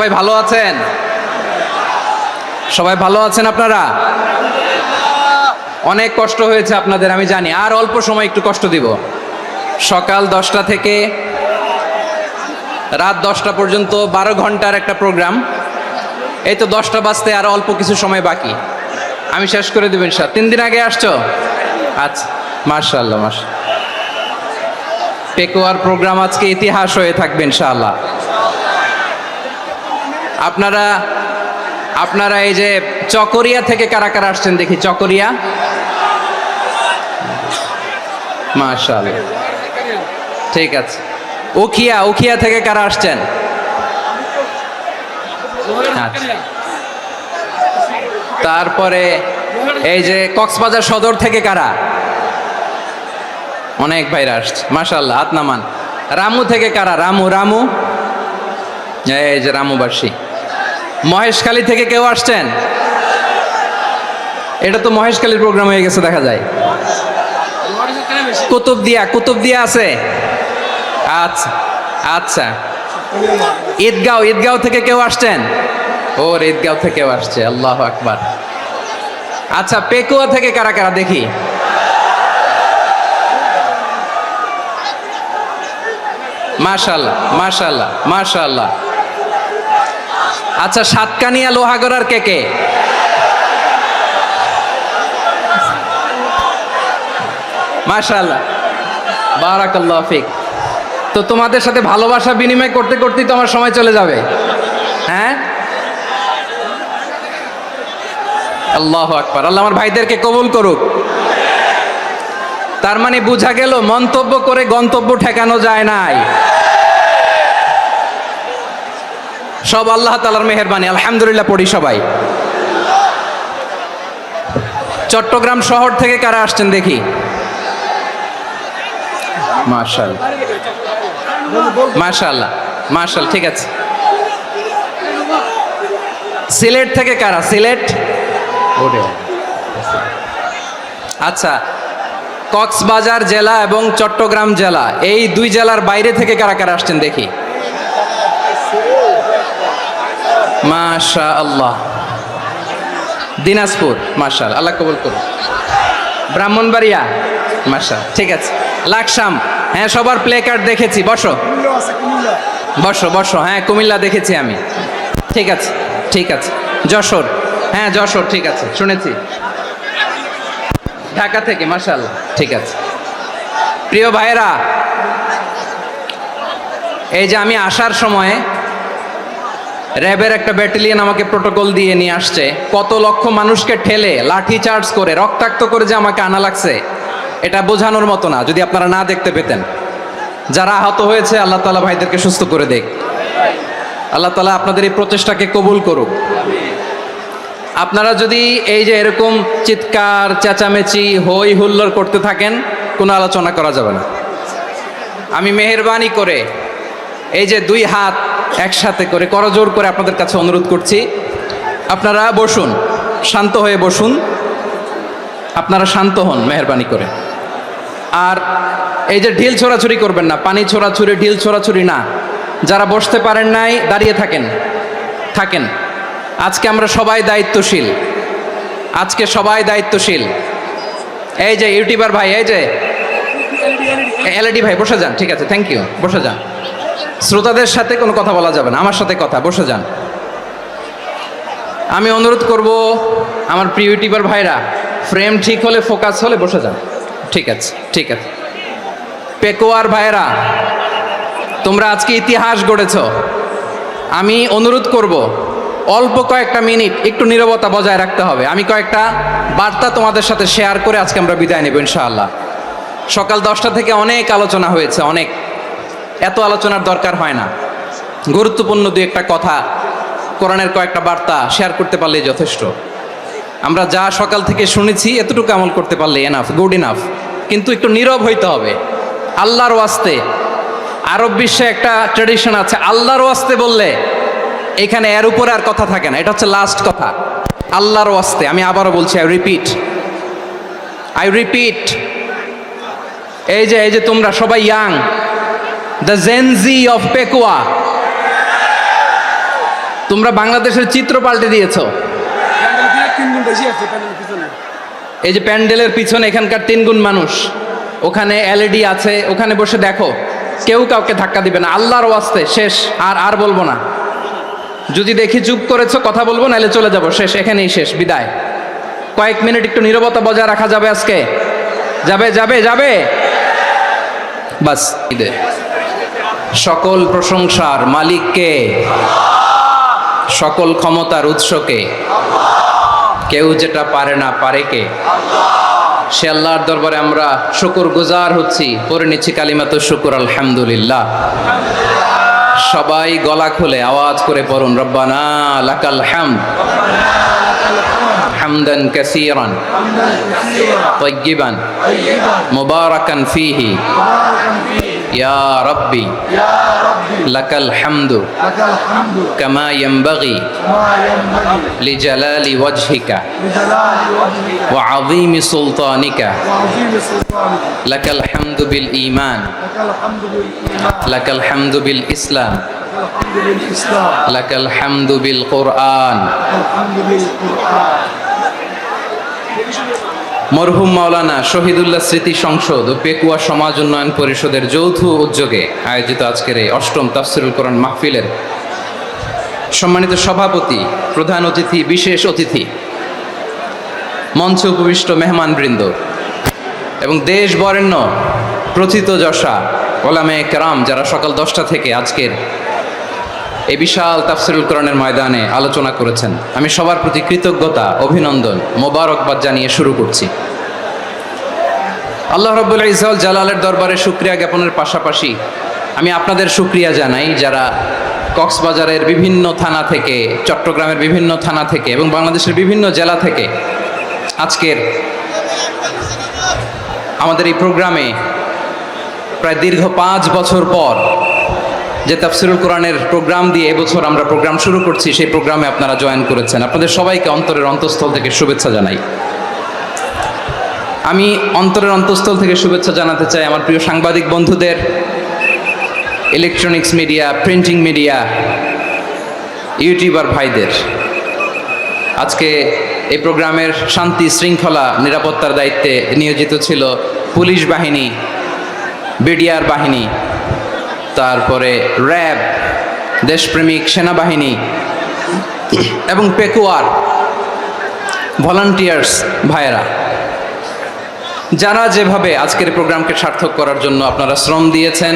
সবাই ভালো আছেন? সবাই ভালো আছেন আপনারা? অনেক কষ্ট হয়েছে আপনাদের আমি জানি, আর অল্প সময় একটু কষ্ট দিব। সকাল 10টা থেকে রাত 10টা পর্যন্ত 12 ঘন্টার একটা প্রোগ্রাম। এই তো 10টা বাজতে আর অল্প কিছু সময় বাকি, আমি শেষ করে দেব ইনশাআল্লাহ। 3 দিন আগে আসছো? আচ্ছা, মাশাআল্লাহ মাশাআল্লাহ। পেকুয়ার প্রোগ্রাম আজকে ইতিহাস হয়ে থাকবে ইনশাআল্লাহ। আপনারা এই যে চকরিয়া থেকে কারা কারা আসছেন দেখি? চকরিয়া, মাশাআল্লাহ, ঠিক আছে। উখিয়া থেকে কারা আসছেন? আচ্ছা। তারপরে এই যে কক্সবাজার সদর থেকে কারা? অনেক ভাইরা আসছে, মাশাআল্লাহ, হাত নামান। রামু থেকে কারা? রামু, এই যে রামুবাসী। মহেশখালী থেকে কেউ আসছেন? এটা তো মহেশখালীর প্রোগ্রাম হয়ে গেছে দেখা যায়। কুতুবদিয়া আছে? আচ্ছা আচ্ছা। ঈদগাঁও থেকে কেউ আসছেন? ওর ঈদগাঁও থেকেও আসছে, আল্লাহু আকবার। আচ্ছা, পেকুয়া থেকে কারা কারা দেখি? মাশাআল্লাহ মাশাআল্লাহ মাশাআল্লাহ। আচ্ছা, সাতকানিয়া লোহাগড়ার কে? মাশাআল্লাহ, বারাকাল্লাহু ফিক। তো তোমাদের সাথে ভালোবাসা বিনিময় করতে করতেই তো আমার সময় চলে যাবে। হ্যাঁ, আল্লাহু আকবার। আল্লাহ আমার ভাইদেরকে কবুল করুক। তার মানে বোঝা গেল মন্তব্য করে গন্তব্য ঠেকানো যায় নাই, সব আল্লাহ তাআলার মেহেরবানি। আলহামদুলিল্লাহ পড়ি সবাই। চট্টগ্রাম শহর থেকে কারা আসছেন দেখি? মাশাআল্লাহ মাশাআল্লাহ মাশাআল্লাহ, ঠিক আছে। সিলেট থেকে কারা? সিলেট, আচ্ছা। কক্সবাজার জেলা এবং চট্টগ্রাম জেলা, এই দুই জেলার বাইরে থেকে কারা কারা আসছেন দেখি? মাশাআল্লাহ। দিনাজপুর, মাশাআল্লাহ, আল্লাহ কবুল করুন। ব্রাহ্মণবাড়িয়া, মাশাআল্লাহ, ঠিক আছে। লাকসাম, হ্যাঁ, সবার প্লে কার্ড দেখেছি। বসো বসো, হ্যাঁ, কুমিল্লা দেখেছি আমি, ঠিক আছে ঠিক আছে। যশোর, হ্যাঁ যশোর, ঠিক আছে, শুনেছি। ঢাকা থেকে, মাশাআল্লাহ, ঠিক আছে। প্রিয় ভাইরা, এই যে আমি আসার সময় র্যাবের একটা ব্যাটালিয়ন আমাকে প্রোটোকল দিয়ে নিয়ে আসছে। কত লক্ষ মানুষকে ঠেলে লাঠি চার্জ করে রক্তাক্ত করে যে আমাকে আনা লাগছে, এটা বোঝানোর মতো না, যদি আপনারা না দেখতে পেতেন। যারা আহত হয়েছে, আল্লাহ তাআলা ভাইদেরকে সুস্থ করে দেখ। আল্লাহ তাআলা আপনাদের এই প্রচেষ্টাকে কবুল করুক। আপনারা যদি এই যে এরকম চিৎকার চেঁচামেচি হই হুল্লোড় করতে থাকেন, কোনো আলোচনা করা যাবে না। আমি মেহেরবানি করে এই যে দুই হাত একসাথে করে করজোর করে আপনাদের কাছে অনুরোধ করছি, আপনারা বসুন, শান্ত হয়ে বসুন, আপনারা শান্ত হন মেহেরবানি করে। আর এই যে ঢিল ছোড়াছুরি করবেন না, পানি ছোড়াছুরি, ঢিল ছোড়াছুরি না। যারা বসতে পারেন নাই, দাঁড়িয়ে থাকেন। আজকে আমরা সবাই দায়িত্বশীল, আজকে সবাই দায়িত্বশীল। এই যে ইউটিউবার ভাই, এই যে এলইডি ভাই, বসে যান, ঠিক আছে, থ্যাংক ইউ, বসে যান। শ্রোতাদের সাথে কোনো কথা বলা যাবে না, আমার সাথে কথা, বসে যান। আমি অনুরোধ করব আমার প্রিয় ইউটিউবার ভাইরা, ফ্রেম ঠিক হলে, ফোকাস হলে বসে যান, ঠিক আছে ঠিক আছে। পেকুয়ার ভাইরা, তোমরা আজকে ইতিহাস গড়েছ। আমি অনুরোধ করব অল্প কয়েকটা মিনিট একটু নীরবতা বজায় রাখতে হবে। আমি কয়েকটা বার্তা তোমাদের সাথে শেয়ার করে আজকে আমরা বিদায় নেব ইনশাআল্লাহ। সকাল 10টা থেকে অনেক আলোচনা হয়েছে, অনেক, এত আলোচনার দরকার হয় না। গুরুত্বপূর্ণ দুই একটা কথা, কোরআনের কয়েকটা বার্তা শেয়ার করতে পারলেই যথেষ্ট। আমরা যা সকাল থেকে শুনেছি এতটুকু আমল করতে পারলে এনাফ, গুড ইনাফ। কিন্তু একটু নীরব হইতে হবে আল্লাহর ওয়াস্তে। আরব বিশ্বে একটা ট্র্যাডিশন আছে, আল্লাহর ওয়াস্তে বললে এখানে এর উপরে আর কথা থাকে না, এটা হচ্ছে লাস্ট কথা। আল্লাহর ওয়াস্তে, আমি আবারও বলছি, আই রিপিট। এই যে তোমরা সবাই young, the Gen Z of Pekua, তোমরা বাংলাদেশের চিত্র পাল্টে দিয়েছো। এই যে প্যান্ডেলের পিছনে এখানকার 3 গুণ মানুষ, ওখানে এলইডি আছে, ওখানে বসে দেখো, কেউ কাউকে ধাক্কা দিবে না, আল্লাহর ওয়াস্তে শেষ। আর বলবো না, যদি দেখি চুপ করেছো কথা বলবো, নাহলে চলে যাবো, শেষ, এখানেই শেষ, বিদায়। কয়েক মিনিট একটু নীরবতা বজায় রাখা যাবে আজকে? যাবে যাবে যাবে বাস। সকল প্রশংসার মালিককে, সকল ক্ষমতার উৎসকে, কেউ যেটা পারে না পারে কে? সে আল্লাহর দরবারে আমরা শুকর গুজার হচ্ছি, পড়ে নিচ্ছি কালিমাতু শুকর আলহামদুলিল্লাহ। সবাই গলা খুলে আওয়াজ করে পড়ুন, রব্বানা লাকাল হামদ হামদান কাসীরান তাইয়্যিবান মুবারাকান ফীহি ইয়া রাব্বি লাকাল হামদু কামা ইয়ানবাগি লিজালালি ওয়াজহিকা ওয়া আযীমি সুলতানিকা লাকাল হামদু বিল ঈমান লাকাল হামদু বিল ইসলাম লাকাল হামদু বিল কুরআন। মরহুম মাওলানা শহীদুল্লাহ স্মৃতি সংসদ ও পেকুয়া সমাজ উন্নয়ন পরিষদের যৌথ উদ্যোগে আয়োজিত আজকের এই 8ম তাফসীরুল কোরআন মাহফিলের সম্মানিত সভাপতি, প্রধান অতিথি, বিশেষ অতিথি, মঞ্চে উপবিষ্ট মেহমানবৃন্দ এবং দেশ বরেণ্য প্রথিতযশা ওলামায়ে কেরাম যারা সকাল 10টা থেকে আজকের এই বিশাল তাফসীরুল কোরআনের ময়দানে আলোচনা করেছেন, আমি সবার প্রতি কৃতজ্ঞতা, অভিনন্দন, মোবারকবাদ জানিয়ে শুরু করছি। আল্লাহ রাব্বুল ইজ্জত জালালের দরবারে শুকরিয়া জ্ঞাপনের পাশাপাশি আমি আপনাদের শুকরিয়া জানাই যারা কক্সবাজারের বিভিন্ন থানা থেকে, চট্টগ্রামের বিভিন্ন থানা থেকে এবং বাংলাদেশের বিভিন্ন জেলা থেকে আজকের আমাদের এই প্রোগ্রামে প্রায় দীর্ঘ 5 বছর পর যে তাফসীরুল কোরআনের প্রোগ্রাম দিয়ে এবছর আমরা প্রোগ্রাম শুরু করছি, সেই প্রোগ্রামে আপনারা জয়েন করেছেন। আপনাদের সবাইকে অন্তরের অন্তঃস্থল থেকে শুভেচ্ছা জানাই। আমি অন্তরের অন্তঃস্থল থেকে শুভেচ্ছা জানাতে চাই আমার প্রিয় সাংবাদিক বন্ধুদের, electronics media, printing media, YouTuber ভাইদের। আজকে এই প্রোগ্রামের শান্তি শৃঙ্খলা নিরাপত্তার দায়িত্বে নিয়োজিত ছিল পুলিশ বাহিনী, বিডিআর বাহিনী, তারপরে র্যাব, দেশপ্রেমিক সেনাবাহিনী এবং পেকুয়ার ভলান্টিয়ার্স ভাইয়েরা, যারা যেভাবে আজকের প্রোগ্রামকে সার্থক করার জন্য আপনারা শ্রম দিয়েছেন,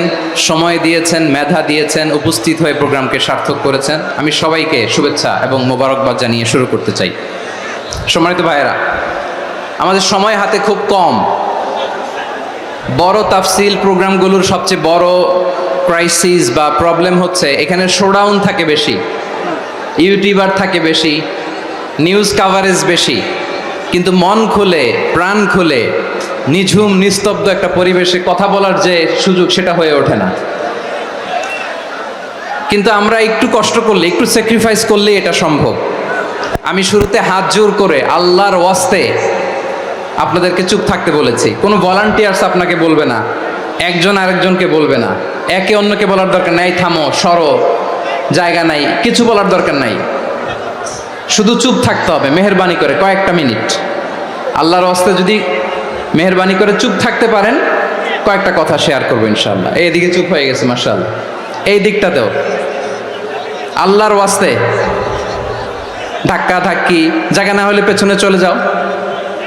সময় দিয়েছেন, মেধা দিয়েছেন, উপস্থিত হয়ে প্রোগ্রামকে সার্থক করেছেন, আমি সবাইকে শুভেচ্ছা এবং মোবারকবাদ জানিয়ে শুরু করতে চাই। সম্মানিত ভাইয়েরা, আমাদের সময় হাতে খুব কম। বড় তাফসীল প্রোগ্রামগুলোর সবচেয়ে বড় ক্রাইসিস বা প্রবলেম হচ্ছে এখানে শোডাউন থাকে বেশি, ইউটিউবার থাকে বেশি, নিউজ কাভারেজ বেশি, কিন্তু মন খুলে, প্রাণ খুলে, নিঝুম নিস্তব্ধ একটা পরিবেশে কথা বলার যে সুযোগ, সেটা হয়ে ওঠে না। কিন্তু আমরা একটু কষ্ট করলে, একটু স্যাক্রিফাইস করলে এটা সম্ভব। আমি শুরুতে হাত জোর করে আল্লাহর ওয়াস্তে আপনাদেরকে চুপ থাকতে বলেছি। কোনো ভলান্টিয়ার্স আপনাকে বলবে না, একজন আরেকজনকে বলবে না, একে অন্যকে বলার দরকার নাই, থামো, সরো, জায়গা নাই, কিছু বলার দরকার নাই, শুধু চুপ থাকতে হবে মেহেরবানি করে কয়েকটা মিনিট। আল্লাহর ওয়াস্তে যদি মেহেরবানি করে চুপ থাকতে পারেন, কয়েকটা কথা শেয়ার করবো ইনশাআল্লাহ। এইদিকে চুপ হয়ে গেছে মাশাআল্লাহ, এই দিকটাতেও আল্লাহর ওয়াস্তে ধাক্কা ধাক্কি, জায়গা না হলে পেছনে চলে যাও,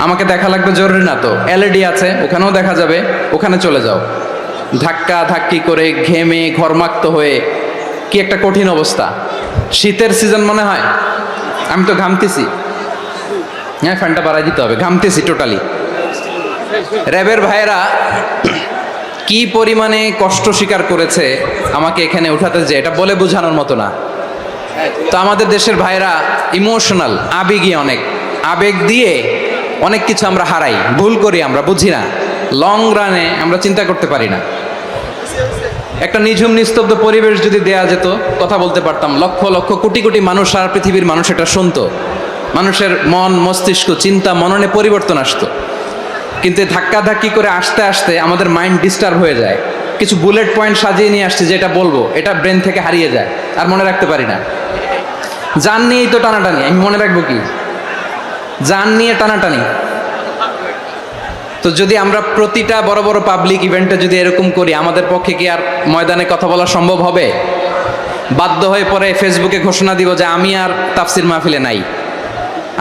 আমাকে দেখা লাগবে জরুরি না তো, এলইডি আছে ওখানেও দেখা যাবে, ওখানে চলে যাও। ধাক্কা ধাক্কি করে ঘেমে ঘরমাক্ত হয়ে কি একটা কঠিন অবস্থা। শীতের সিজন মনে হয়, আমি তো ঘামতেছি, হ্যাঁ ফ্যানটা বাড়াই দিতে হবে, ঘামতেছি টোটালি। র্যাবের ভাইয়েরা কি পরিমাণে কষ্ট স্বীকার করেছে আমাকে এখানে উঠাতে, যে এটা বলে বোঝানোর মতো না। তো আমাদের দেশের ভাইরা ইমোশনাল, আবেগী, অনেক আবেগ দিয়ে অনেক কিছু আমরা হারাই, ভুল করি, আমরা বুঝি না, লং রানে আমরা চিন্তা করতে পারি না। একটা নিঝুম নিস্তব্ধ পরিবেশ যদি দেয়া যেত, কথা বলতে পারতাম, লক্ষ লক্ষ কোটি কোটি মানুষ, সারা পৃথিবীর মানুষ এটা শুনতো, মানুষের মন মস্তিষ্ক চিন্তা মননে পরিবর্তন আসতো। কিন্তু ধাক্কা ধাক্কি করে আসতে আসতে আমাদের মাইন্ড ডিস্টার্ব হয়ে যায়। কিছু বুলেট পয়েন্ট সাজিয়ে নিয়ে আসছে, যেটা বলবো এটা ব্রেন থেকে হারিয়ে যায়, আর মনে রাখতে পারি না। জান নিয়েই তো টানাটানি, আমি মনে রাখবো কি? জান নিয়ে টানাটানি। তো যদি আমরা প্রতিটা বড় বড় পাবলিক ইভেন্টে যদি এরকম করি, আমাদের পক্ষে কি আর ময়দানে কথা বলা সম্ভব হবে? বাধ্য হয়ে পরে ফেসবুকে ঘোষণা দিব যে আমি আর তাফসির মাহফিলে নাই,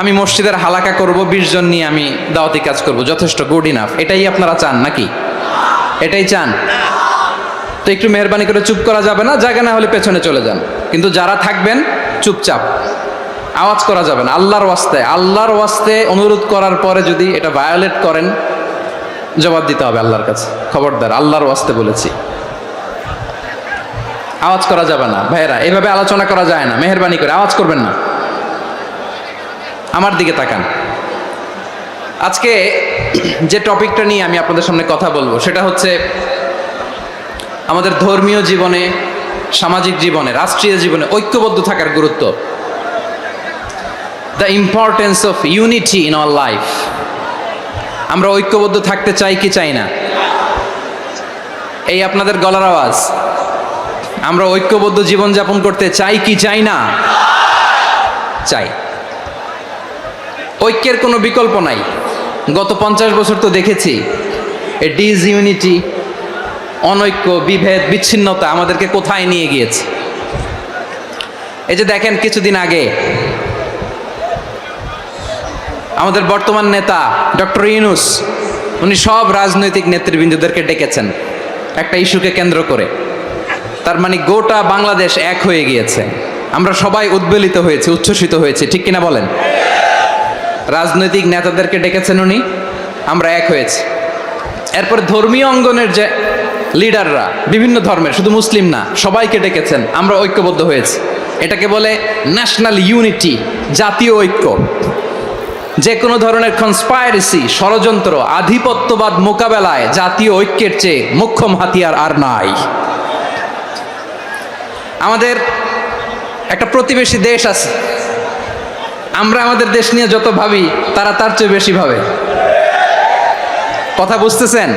আমি মসজিদের হালাকা করব, 20 জন নিয়ে আমি দাওয়াতি কাজ করব, যথেষ্ট, গুড ইনাফ। এটাই আপনারা চান নাকি? এটাই চান? তো একটু মেহরবানি করে চুপ করা যাবে না? জায়গা না হলে পেছনে চলে যান, কিন্তু যারা থাকবেন চুপচাপ, আওয়াজ করা যাবে না। আল্লাহর ওয়াস্তে অনুরোধ করার পরে যদি এটা ভায়োলেট করেন, জবাব দিতে হবে আল্লাহর কাছে। খবরদার, আল্লাহর ওয়াস্তে বলেছি, আওয়াজ করা যাবে না। ভাইয়েরা, এভাবে আলোচনা করা যায় না, মেহরবানি করে আওয়াজ করবেন না। আমার দিকে তাকান। আজকে যে টপিকটা নিয়ে আমি আপনাদের সামনে কথা বলবো সেটা হচ্ছে আমাদের ধর্মীয় জীবনে, সামাজিক জীবনে, রাষ্ট্রীয় জীবনে ঐক্যবদ্ধ থাকার গুরুত্ব। The importance of unity in our life. আমরা ঐক্যবদ্ধ থাকতে চাই কি চাই না? এই আপনাদের গলার আওয়াজ। আমরা ঐক্যবদ্ধ জীবনযাপন করতে চাই কি চাই না? চাই। ঐক্যের কোনো বিকল্প নাই। গত 50 বছর তো দেখেছি এই ডিসইউনিটি, অনৈক্য, বিভেদ, বিচ্ছিন্নতা আমাদেরকে কোথায় নিয়ে গিয়েছে। এই যে দেখেন, কিছুদিন আগে আমাদের বর্তমান নেতা ডক্টর ইউনূস, উনি সব রাজনৈতিক নেতৃবৃন্দদেরকে ডেকেছেন একটা ইস্যুকে কেন্দ্র করে। তার মানে গোটা বাংলাদেশ এক হয়ে গিয়েছে। আমরা সবাই উদ্বেলিত হয়েছি, উচ্ছ্বসিত হয়েছি, ঠিক কিনা বলেন? রাজনৈতিক নেতাদেরকে ডেকেছেন উনি, আমরা এক হয়েছি। এরপর ধর্মীয় অঙ্গনের যে লিডাররা, বিভিন্ন ধর্মের, শুধু মুসলিম না, সবাইকে ডেকেছেন, আমরা ঐক্যবদ্ধ হয়েছি। এটাকে বলে ন্যাশনাল ইউনিটি, জাতীয় ঐক্য। যে কোনো ধরনের কনস্পাইরেসি, ষড়যন্ত্র, আধিপত্যবাদ মোকাবেলায় জাতীয় ঐক্যের চেয়ে মোক্ষম হাতিয়ার আর নাই। আমাদের একটা প্রতিবেশী দেশ আছে, আমরা আমাদের দেশ নিয়ে যত ভাবি তারা তার চেয়ে বেশি ভাবে। কথা বুঝতেছেন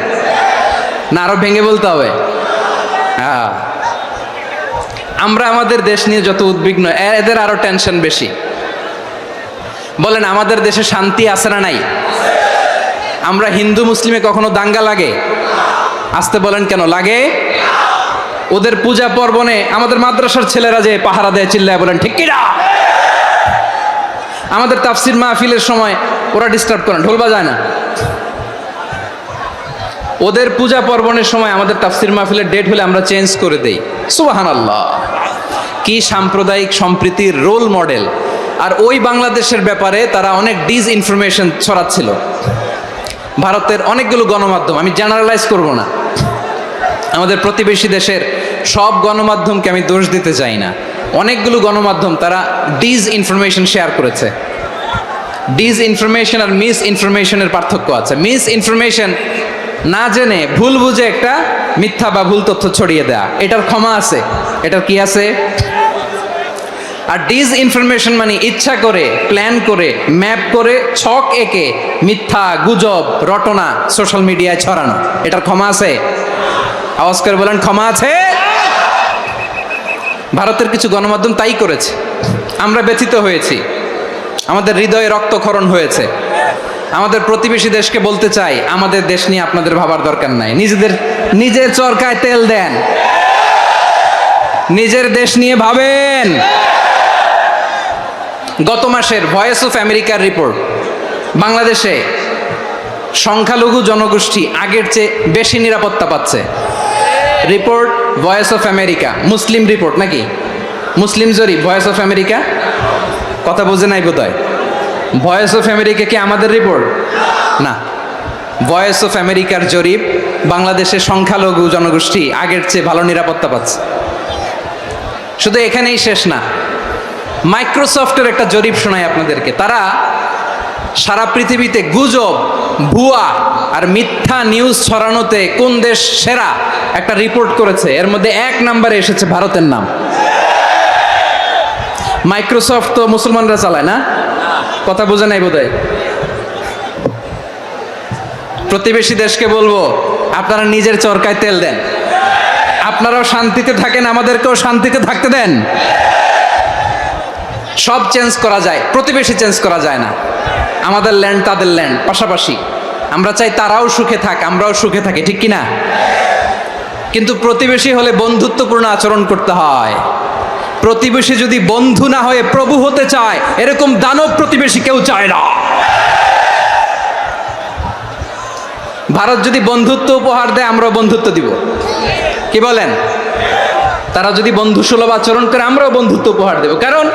না? আরো ভেঙে বলতে হবে। হ্যাঁ, আমরা আমাদের দেশ নিয়ে যত উদ্বিগ্ন, এদের আরো টেনশন বেশি। বলেন, আমাদের দেশে শান্তি আছে না নাই? আমরা হিন্দু মুসলিমে কখনো দাঙ্গা লাগে? আসতে বলেন, কেন লাগে? ওদের পূজা পার্বণে আমাদের মাদ্রাসার ছেলেরা যে পাহারা দেয়, চিল্লায় বলেন ঠিক কিনা? আমাদের তাফসির মাহফিলের সময় ওরা ডিস্টার্ব করেন, ঢোল বাজায় না। ওদের পূজা পার্বণের সময় আমাদের তাফসির মাহফিলের ডেট হলে আমরা চেঞ্জ করে দেই। সুবহানাল্লাহ, কি সাম্প্রদায়িক সম্প্রীতির রোল মডেল। আর ওই বাংলাদেশের ব্যাপারে তারা অনেক ডিসইনফরমেশন ছড়াচ্ছিল। ভারতের অনেকগুলো গণমাধ্যম, আমি জেনারেলাইজ করব না, আমাদের প্রতিবেশী দেশের সব গণমাধ্যমকে আমি দোষ দিতে চাই না, অনেকগুলো গণমাধ্যম তারা ডিসইনফরমেশন শেয়ার করেছে। ডিসইনফরমেশন আর মিস ইনফরমেশনের পার্থক্য আছে। মিস ইনফরমেশন না জেনে ভুল বুঝে একটা মিথ্যা বা ভুল তথ্য ছড়িয়ে দেয়া, এটার ক্ষমা আছে, এটার কি আছে? আর ডিসইনফরমেশন মানে ইচ্ছা করে, প্ল্যান করে, ম্যাপ করে, ছক এঁকে মিথ্যা, গুজব, রটনা সোশ্যাল মিডিয়ায় ছড়ানো, এটার ক্ষমা আছে? আওয়াজ করে বলেন, ক্ষমা আছে? ভারতের কিছু গণমাধ্যম তাই করেছে, আমরা ব্যথিত হয়েছি, আমাদের হৃদয়ে রক্তক্ষরণ হয়েছে। আমাদের প্রতিবেশী দেশকে বলতে চাই, আমাদের দেশ নিয়ে আপনাদের ভাবার দরকার নাই, নিজের চরকায় তেল দেন, নিজের দেশ নিয়ে ভাবেন। গত মাসের ভয়েস অফ আমেরিকার রিপোর্ট, বাংলাদেশে সংখ্যালঘু জনগোষ্ঠী আগের চেয়ে বেশি নিরাপত্তা পাচ্ছে। Report voice of America, Muslim report নাকি? মুসলিম জরিপ, ভয়েস অফ আমেরিকা। কথা বোঝে নাই বোধহয়। ভয়েস অফ আমেরিকা কি আমাদের রিপোর্ট? না, ভয়েস অফ আমেরিকার জরিপ, বাংলাদেশে সংখ্যালঘু জনগোষ্ঠী আগের চেয়ে ভালো নিরাপত্তা পাচ্ছে। শুধু এখানেই শেষ না, মাইক্রোসফটের একটা জরিপ শোনায় আপনাদেরকে। তারা সারা পৃথিবীতে গুজব, ভুয়া আর মিথ্যা নিউজ ছড়ানোতে কোন দেশ সেরা একটা রিপোর্ট করেছে। এর মধ্যে 1 নম্বরে এসেছে ভারতের নাম। মাইক্রোসফট তো মুসলমানরা চালায় না? কথা বোঝে নাই বোধহয়। প্রতিবেশী দেশকে বলবো, আপনারা নিজের চরকায় তেল দেন, আপনারাও শান্তিতে থাকেন, আমাদেরকেও শান্তিতে থাকতে দেন। সব চেঞ্জ করা যায়, প্রতিবেশী চেঞ্জ করা যায় না। আমাদের ল্যান্ড তাদের ল্যান্ড পাশাপাশি, আমরা চাই তারাও সুখে থাক, আমরাও সুখে থাকি, ঠিক কিনা? কিন্তু প্রতিবেশী হলে বন্ধুত্বপূর্ণ আচরণ করতে হয়। প্রতিবেশী যদি বন্ধু না হয়ে প্রভু হতে চায়, এরকম দানব প্রতিবেশী কেউ চায় না। ভারত যদি বন্ধুত্ব উপহার দেয়, আমরাও বন্ধুত্ব দিব, কি বলেন? তারা যদি বন্ধু সুলভ আচরণ করে, আমরাও বন্ধুত্ব উপহার দেব। কারণ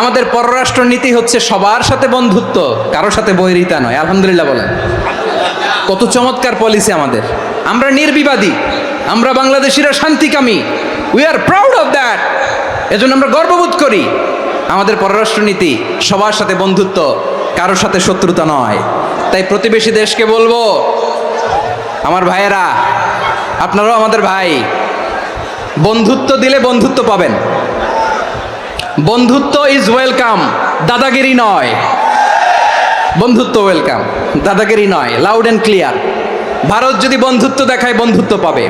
আমাদের পররাষ্ট্র নীতি হচ্ছে সবার সাথে বন্ধুত্ব, কারোর সাথে বৈরিতা নয়। আলহামদুলিল্লাহ বলেন, কত চমৎকার পলিসি আমাদের। আমরা নির্বিবাদী, আমরা বাংলাদেশিরা শান্তিকামী, we are proud of that. এজন্য আমরা গর্ববোধ করি। আমাদের পররাষ্ট্রনীতি সবার সাথে বন্ধুত্ব, কারোর সাথে শত্রুতা নয়। তাই প্রতিবেশী দেশকে বলবো, আমার ভাইয়েরা, আপনারাও আমাদের ভাই, বন্ধুত্ব দিলে বন্ধুত্ব পাবেন। বন্ধুত্ব ইজ ওয়েলকাম, দাদাগিরি নয়। বন্ধুত্ব ওয়েলকাম, দাদাগিরি নয়, লাউড অ্যান্ড ক্লিয়ার। ভারত যদি বন্ধুত্ব দেখায়, বন্ধুত্ব পাবে।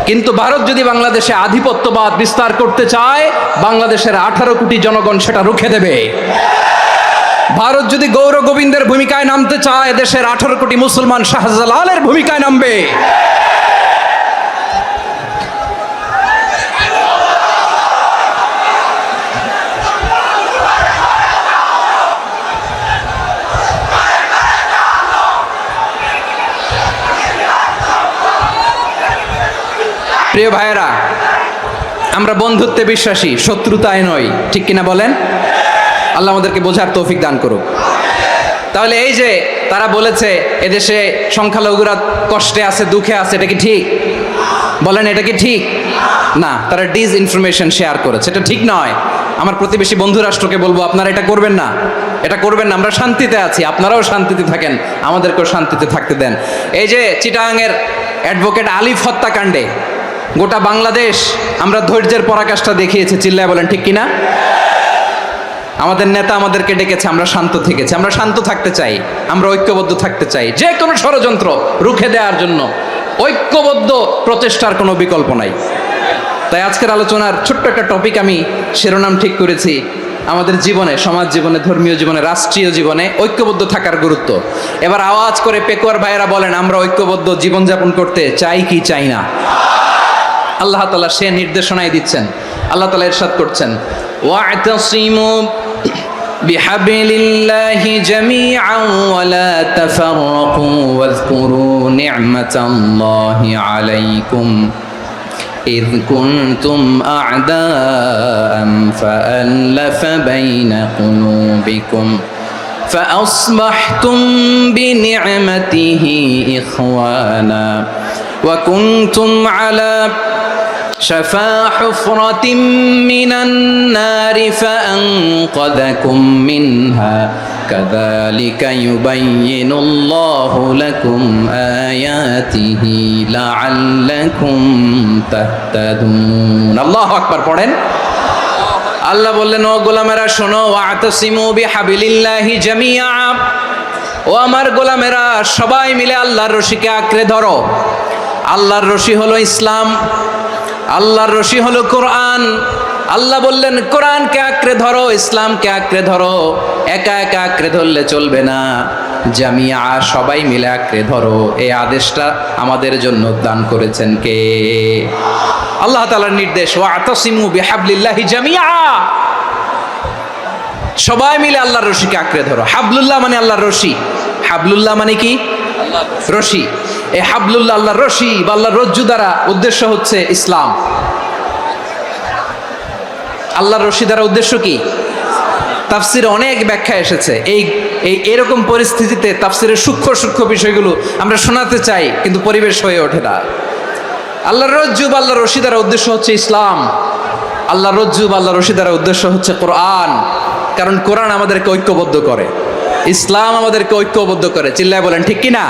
কিন্তু ভারত যদি বাংলাদেশে আধিপত্যবাদ বিস্তার করতে চায়, বাংলাদেশের 18 কোটি জনগণ সেটা রুখে দেবে। ভারত যদি গৌর গোবিন্দের ভূমিকায় নামতে চায়, দেশের 18 কোটি মুসলমান শাহজালালের ভূমিকায় নামবে। প্রিয় ভাইয়েরা, আমরা বন্ধুত্বে বিশ্বাসী, শত্রুতায় নয়, ঠিক কিনা বলেন? আল্লাহ আমাদেরকে বোঝার তৌফিক দান করুক। তাহলে এই যে তারা বলেছে এদেশে সংখ্যালঘুরা কষ্টে আছে, দুঃখে আছে, এটা কি ঠিক? বলেন, এটা কি ঠিক? না, তারা ডিস ইনফরমেশন শেয়ার করেছে, এটা ঠিক নয়। আমার প্রতিবেশী বন্ধু রাষ্ট্রকে বলবো, আপনারা এটা করবেন না, এটা করবেন না। আমরা শান্তিতে আছি, আপনারাও শান্তিতে থাকেন, আমাদেরকেও শান্তিতে থাকতে দেন। এই যে চিটাগাংয়ের অ্যাডভোকেট আলিফ হত্যাকাণ্ডে গোটা বাংলাদেশ আমরা ধৈর্যের পরাকাষ্ঠা দেখিয়েছি, চিল্লায় বলেন ঠিক কিনা? আমাদের নেতা আমাদেরকে ডেকেছে, আমরা শান্ত থেকেছি। আমরা শান্ত থাকতে চাই, আমরা ঐক্যবদ্ধ থাকতে চাই। যে কোনো ষড়যন্ত্র রুখে দেওয়ার জন্য ঐক্যবদ্ধ প্রচেষ্টার কোনো বিকল্প নাই। তাই আজকের আলোচনার ছোট্ট একটা টপিক আমি শিরোনাম ঠিক করেছি, আমাদের জীবনে, সমাজ জীবনে, ধর্মীয় জীবনে, রাষ্ট্রীয় জীবনে ঐক্যবদ্ধ থাকার গুরুত্ব। এবার আওয়াজ করে পেকুয়ার ভাইয়েরা বলেন, আমরা ঐক্যবদ্ধ জীবনযাপন করতে চাই কি চাই না? আল্লাহ তাআলা সে নির্দেশনাই দিচ্ছেন। আল্লাহ তাআলা ইরশাদ করছেন, ওয়া'তাসিমু বিহাবলিল্লাহি জামিআন ওয়া লা তাফাররাকু ওয়াযকুরু নি'মাতাল্লাহি আলাইকুম إذ كنتم أعداء فألف بين قلوبكم فأصبحتم بنعمته إخوانا وكنتم على شفا حفرة من النار فأنقذكم منها كذلك يبين الله لكم آياته لعلكم تهتدون الله أكبر পড়েন। আল্লাহ বললেন, ও গোলামেরা শোনো, ওয়া'তাসিমু বিহাবিলিল্লাহি জামিআ, ও আমার গোলামেরা সবাই মিলে আল্লাহর রশিকে আঁকড়ে ধরো। আল্লাহর রশি হলো ইসলাম, আল্লাহর রশি হলো কোরআন। আল্লাহ বললেন, কোরআনকে আঁকড়ে ধরো, ইসলামকে আঁকড়ে ধরো। একা একা আঁকড়ে ধরলে চলবে না, জামিয়া, সবাই মিলে আঁকড়ে ধরো। এই আদেশটা আমাদের জন্য দান করেছেন কে? আল্লাহ তাআলার নির্দেশ, ওয়া'তাসিমু বিহাবলিল্লাহি জামিআ, সবাই মিলে আল্লাহর রশিকে আঁকড়ে ধরো। হাবলুল্লাহ মানে আল্লাহর রশি। হাবলুল্লাহ মানে কি? রশি। এই হাবলুল্লাহ, আল্লাহর রশি বা আল্লাহর রজ্জু দ্বারা উদ্দেশ্য হচ্ছে ইসলাম। আল্লাহর রশি দ্বারা উদ্দেশ্য কি? তাফসিরে অনেক ব্যাখ্যা এসেছে। এরকম পরিস্থিতিতে তাফসিরের সূক্ষ্ম সূক্ষ্ম বিষয়গুলো আমরা শোনাতে চাই, কিন্তু পরিবেশ হয়ে ওঠে না। আল্লাহর রজ্জু বা আল্লাহর রশি দ্বারা উদ্দেশ্য হচ্ছে ইসলাম। আল্লাহর রজ্জু বা আল্লাহর রশি দ্বারা উদ্দেশ্য হচ্ছে কোরআন। কারণ কোরআন আমাদেরকে ঐক্যবদ্ধ করে, ইসলাম আমাদেরকে ঐক্যবদ্ধ করে। চিল্লায় বলেন ঠিক কিনা?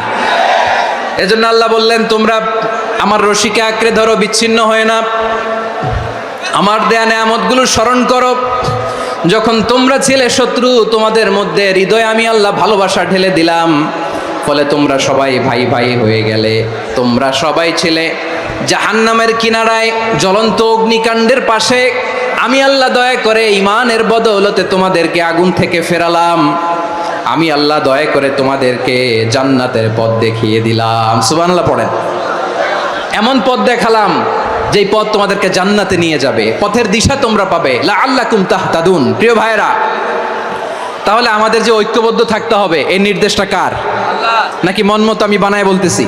এজন্য আল্লাহ বললেন, তোমরা আমার রশিকে আঁকড়ে ধরো, বিচ্ছিন্ন হয় না। আমার দেয়া নেয়ামতগুলো স্মরণ করো। যখন তোমরা ছিলে শত্রু, তোমাদের মধ্যে হৃদয়ে আমি আল্লাহ ভালোবাসা ঢেলে দিলাম, ফলে তোমরা সবাই ভাই ভাই হয়ে গেলে। তোমরা সবাই ছিলে জাহান্নামের কিনারায়, জ্বলন্ত অগ্নিকাণ্ডের পাশে, আমি আল্লাহ দয়া করে ইমানের বদৌলতে তোমাদেরকে আগুন থেকে ফেরালাম, আমি আল্লাহ দয়া করে তোমাদেরকে জান্নাতের পথ দেখিয়ে দিলাম। সুবহানাল্লাহ পড়েন। এমন পথ দেখালাম যেই পথ তোমাদেরকে জান্নাতে নিয়ে যাবে, পথের দিশা তোমরা পাবে, লাআল্লাকুম তাহতাদুন। প্রিয় ভাইরা, তাহলে আমাদের যে ঐক্যবদ্ধ থাকতে হবে এই নির্দেশটা কার? নাকি মন মতো আমি বানায় বলতেছি?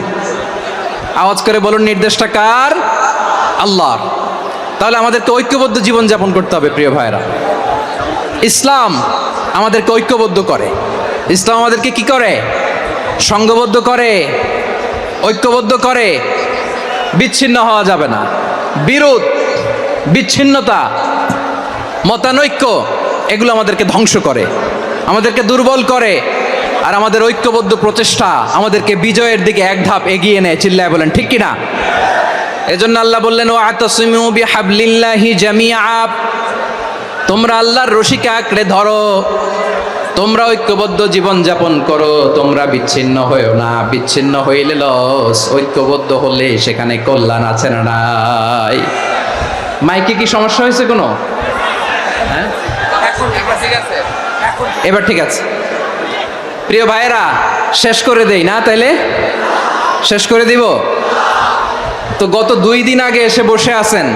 আওয়াজ করে বলুন, নির্দেশটা কার? আল্লাহর। তাহলে আমাদেরকে ঐক্যবদ্ধ জীবন যাপন করতে হবে। প্রিয় ভাইরা, ইসলাম আমাদেরকে ঐক্যবদ্ধ করে। ইসলাম আমাদেরকে কি করে? সংঘবদ্ধ করে, ঐক্যবদ্ধ করে। বিচ্ছিন্ন হওয়া যাবে না। বিরোধ, বিচ্ছিন্নতা, মতানৈক্য এগুলো আমাদেরকে ধ্বংস করে, আমাদেরকে দুর্বল করে। আর আমাদের ঐক্যবদ্ধ প্রচেষ্টা আমাদেরকে বিজয়ের দিকে এক ধাপ এগিয়ে নেয়। চিল্লায় বলেন ঠিক কিনা? এজন্য আল্লাহ বললেন, ওয়াতাসিমু বিহাবলিল্লাহি জামিআ, তোমরা আল্লাহর রশিকে আঁকড়ে ধরো, তোমরা ঐক্যবদ্ধ জীবন যাপন করো, তোমরা বিচ্ছিন্ন হয়েও না। বিচ্ছিন্ন হইলে লস, ঐক্যবদ্ধ হলে সেখানে কল্যাণ আছে না নাই? মাইকে কি সমস্যা হয়েছে কোনো? হ্যাঁ, এবার ঠিক আছে। প্রিয় ভাইয়েরা, শেষ করে দেই না? তাইলে শেষ করে দিব তো। গত 2 দিন আগে এসে বসে আছেন,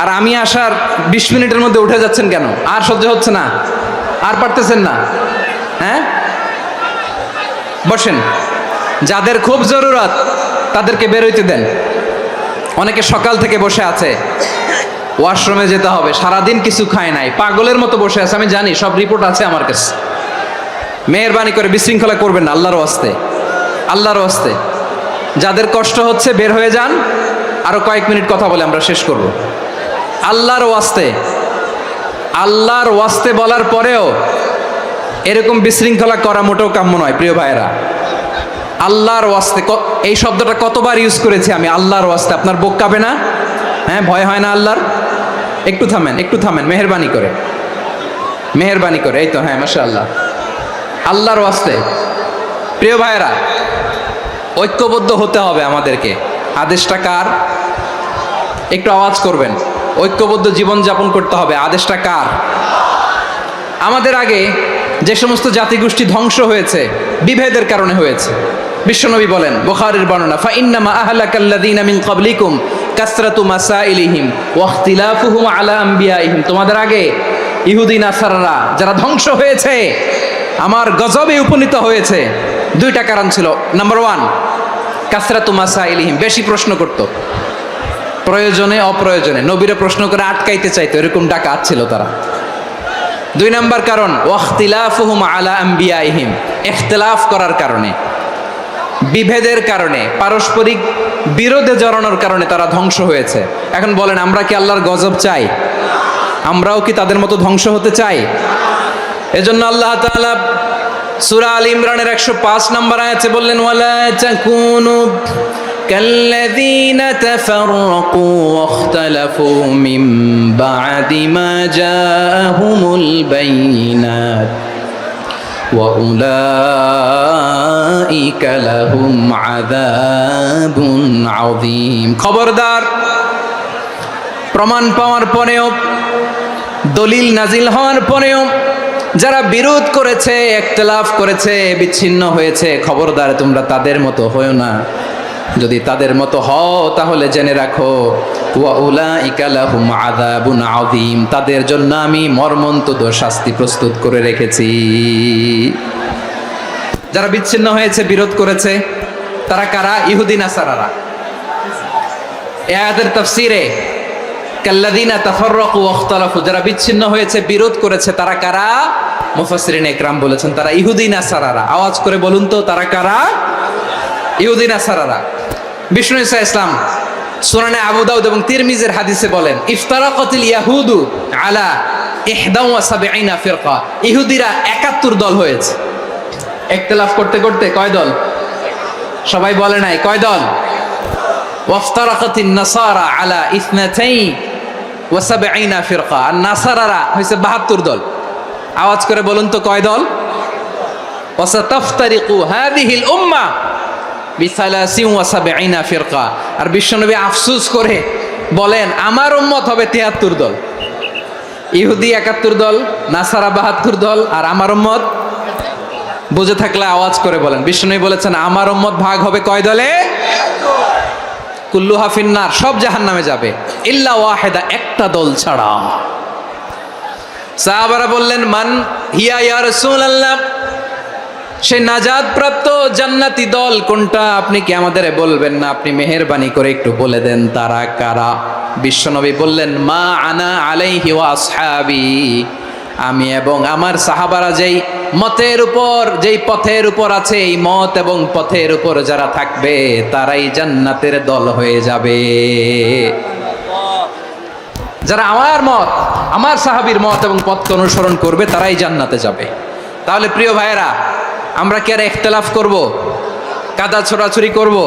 আর আমি আসার 20 মিনিটের মধ্যে উঠে যাচ্ছেন কেন? আর সহ্য হচ্ছে না? আর পারতেছেন না? হ্যাঁ, বসেন। যাদের খুব জরুরত তাদেরকে বের হইতে দেন। অনেকে সকাল থেকে বসে আছে, ওয়াশরুমে যেতে হবে, সারাদিন কিছু খায় নাই, পাগলের মতো বসে আছে। আমি জানি, সব রিপোর্ট আছে আমার কাছে। মেহেরবানি করে বিশৃঙ্খলা করবেন না, আল্লাহর ওয়াস্তে, আল্লাহর ওয়াস্তে। যাদের কষ্ট হচ্ছে বের হয়ে যান। আরো কয়েক মিনিট কথা বলে আমরা শেষ করব। আল্লাহর ওয়াস্তে, আল্লাহর ওয়াস্তে বলার পরেও এরকম বিশৃঙ্খলা করা মোটেও কাম্য নয়। প্রিয় ভাইয়েরা, আল্লাহর ওয়াস্তে, এই শব্দটা কতবার ইউজ করেছি আমি, আল্লাহর ওয়াস্তে। আপনার বুক কাঁপে না? হ্যাঁ, ভয় হয় না আল্লাহর? একটু থামেন, একটু থামেন, মেহেরবানি করে, মেহেরবানি করে। এই তো, হ্যাঁ, মাশাআল্লাহ। আল্লাহর ওয়াস্তে প্রিয় ভাইয়েরা, ঐক্যবদ্ধ হতে হবে আমাদেরকে। আদেশটা কার? একটু আওয়াজ করবেন। ঐক্যবদ্ধ জীবন যাপন করতে হবে, আদেশটা কার? আমাদের আগে যে সমস্ত জাতিগোষ্ঠী ধ্বংস হয়েছে বিভেদের কারণে হয়েছে। বিশ্বনবী বলেন, বুখারীর বর্ণনা, ফাইন্নামা আহলাকাল্লাযীনা মিন ক্বাবলিকুম কাসরাতু মাসাইলিহিম ওয়া ইখতিলাফুহুম আলা আম্বিয়াইহিম। তোমাদের আগে ইহুদি নাসারারা যারা ধ্বংস হয়েছে, আমার গজবে উপনীত হয়েছে, 2টা কারণ ছিল। নাম্বার 1, কাসরাতু মাসাইলিহিম, বেশি প্রশ্ন করত, প্রয়োজনে অপ্রয়োজনে নবীরে প্রশ্ন করে আটকাইতে চাইতো, এরকম ডাকাত ছিল তারা। 2 নাম্বার কারণ, ওয়াখতিলাফুহুম আলা আম্বিয়াইহিম, ইখতিলাফ করার কারণে, বিভেদের কারণে, পারস্পরিক বিরোধে জড়ানোর কারণে তারা ধ্বংস হয়েছে। এখন বলেন, আমরা কি আল্লাহর গজব চাই? আমরাও কি তাদের মতো ধ্বংস হতে চাই? এজন্য আল্লাহ তাআলা সূরা আল ইমরানের 105 নম্বর আয়াতে বললেন, ওয়ালা তাকুনু কাল্লাযীনা তাফাররাকু ওয়াখতালাফু মিন বা'দি মা জাআহুমুল বাইয়িনাত ওয়া উলাইকা লাহুম আযাবুন আযীম। খবরদার, প্রমাণ পাওয়ার পরেও, দলিল নাজিল হওয়ার পরেও যারা বিরোধ করেছে, ইখতিলাফ করেছে, বিচ্ছিন্ন হয়েছে, খবরদার তোমরা তাদের মতো হয়ো না। যদি তাদের মতো হও তাহলে জেনে রাখো, ওয়া উলাইকা লাহুম আযাবুন আযীম, তাদের জন্য আমি মর্মন্তুদ শাস্তি প্রস্তুত করে রেখেছি। যারা বিচ্ছিন্ন হয়েছে, বিরোধ করেছে, তারা কারা? ইহুদি নাসারারা। এই আয়াতের তাফসীরে কাল্লাযীনা তাফাররাকু ওয়াখতালাফু, যারা বিচ্ছিন্ন হয়েছে, বিরোধ করেছে, তারা কারা? মুফাসসিরিন ইকরাম বলেছেন তারা ইহুদি নাসারারা। আওয়াজ করে বলুন তো, তারা কারা? ইহুদি নাসারারা। বিষ্ণু ঈসা ইসলাম সুনানে আবু দাউদ এবং তিরমিজির হাদিসে বলেন, ইফতারাকাতিল ইয়াহুদু আলা 71 ফিরকা, ইহুদিরা 71 দল হয়েছে। ইখতিলাফ করতে করতে কয় দল? সবাই বলে নাই, কয় দল? ওয়াফতারাকাতিন নাসারা আলা 72 ফিরকা, আর নাসারারা হয়েছে 72 দল। আওয়াজ করে বলুন তো, কয় দল? ওয়াসাতাফতারিকু হাযিহিল উম্মাহ বি73 ফিরকা। আর বিশ্বনবী আফসোস করে বলেন, আমার উম্মত হবে 73 দল। ইহুদি 71 দল, নাসারা 72 দল, আর আমার উম্মত বুঝে থাকলে আওয়াজ করে বলেন। বিষ্ণু বলেছেন আমার উম্মত ভাগ হবে কয় দলে? কুল্লুহা ফিন্নার, সব জাহান্নামে যাবে, ইল্লা ওয়াহিদা, একটা দল ছাড়া। সাহাবারা বললেন মান হিয়া ইয়া রাসূলুল্লাহ, সেই নাজাত প্রাপ্ত জান্নাতি দল কোনটা আপনি কি আমাদের বলবেন না? আপনি মেহেরবানি করে একটু বলে দেন তারা কারা। বিশ্বনবী বললেন মা আনা আলাইহি ওয়া আসহাবি, আমি এবং আমার সাহাবারা যেই মতের উপর, যেই পথের উপর আছে, এই মত এবং পথের উপর যারা থাকবে তারাই জান্নাতের দল হয়ে যাবে। যারা আমার মত, আমার সাহাবীর মত এবং পথকে অনুসরণ করবে তারাই জান্নাতে যাবে। তাহলে প্রিয় ভাইয়েরা, আমরা কি আর ইখতিলাফ করব, কাদা ছোড়াছুরি করব?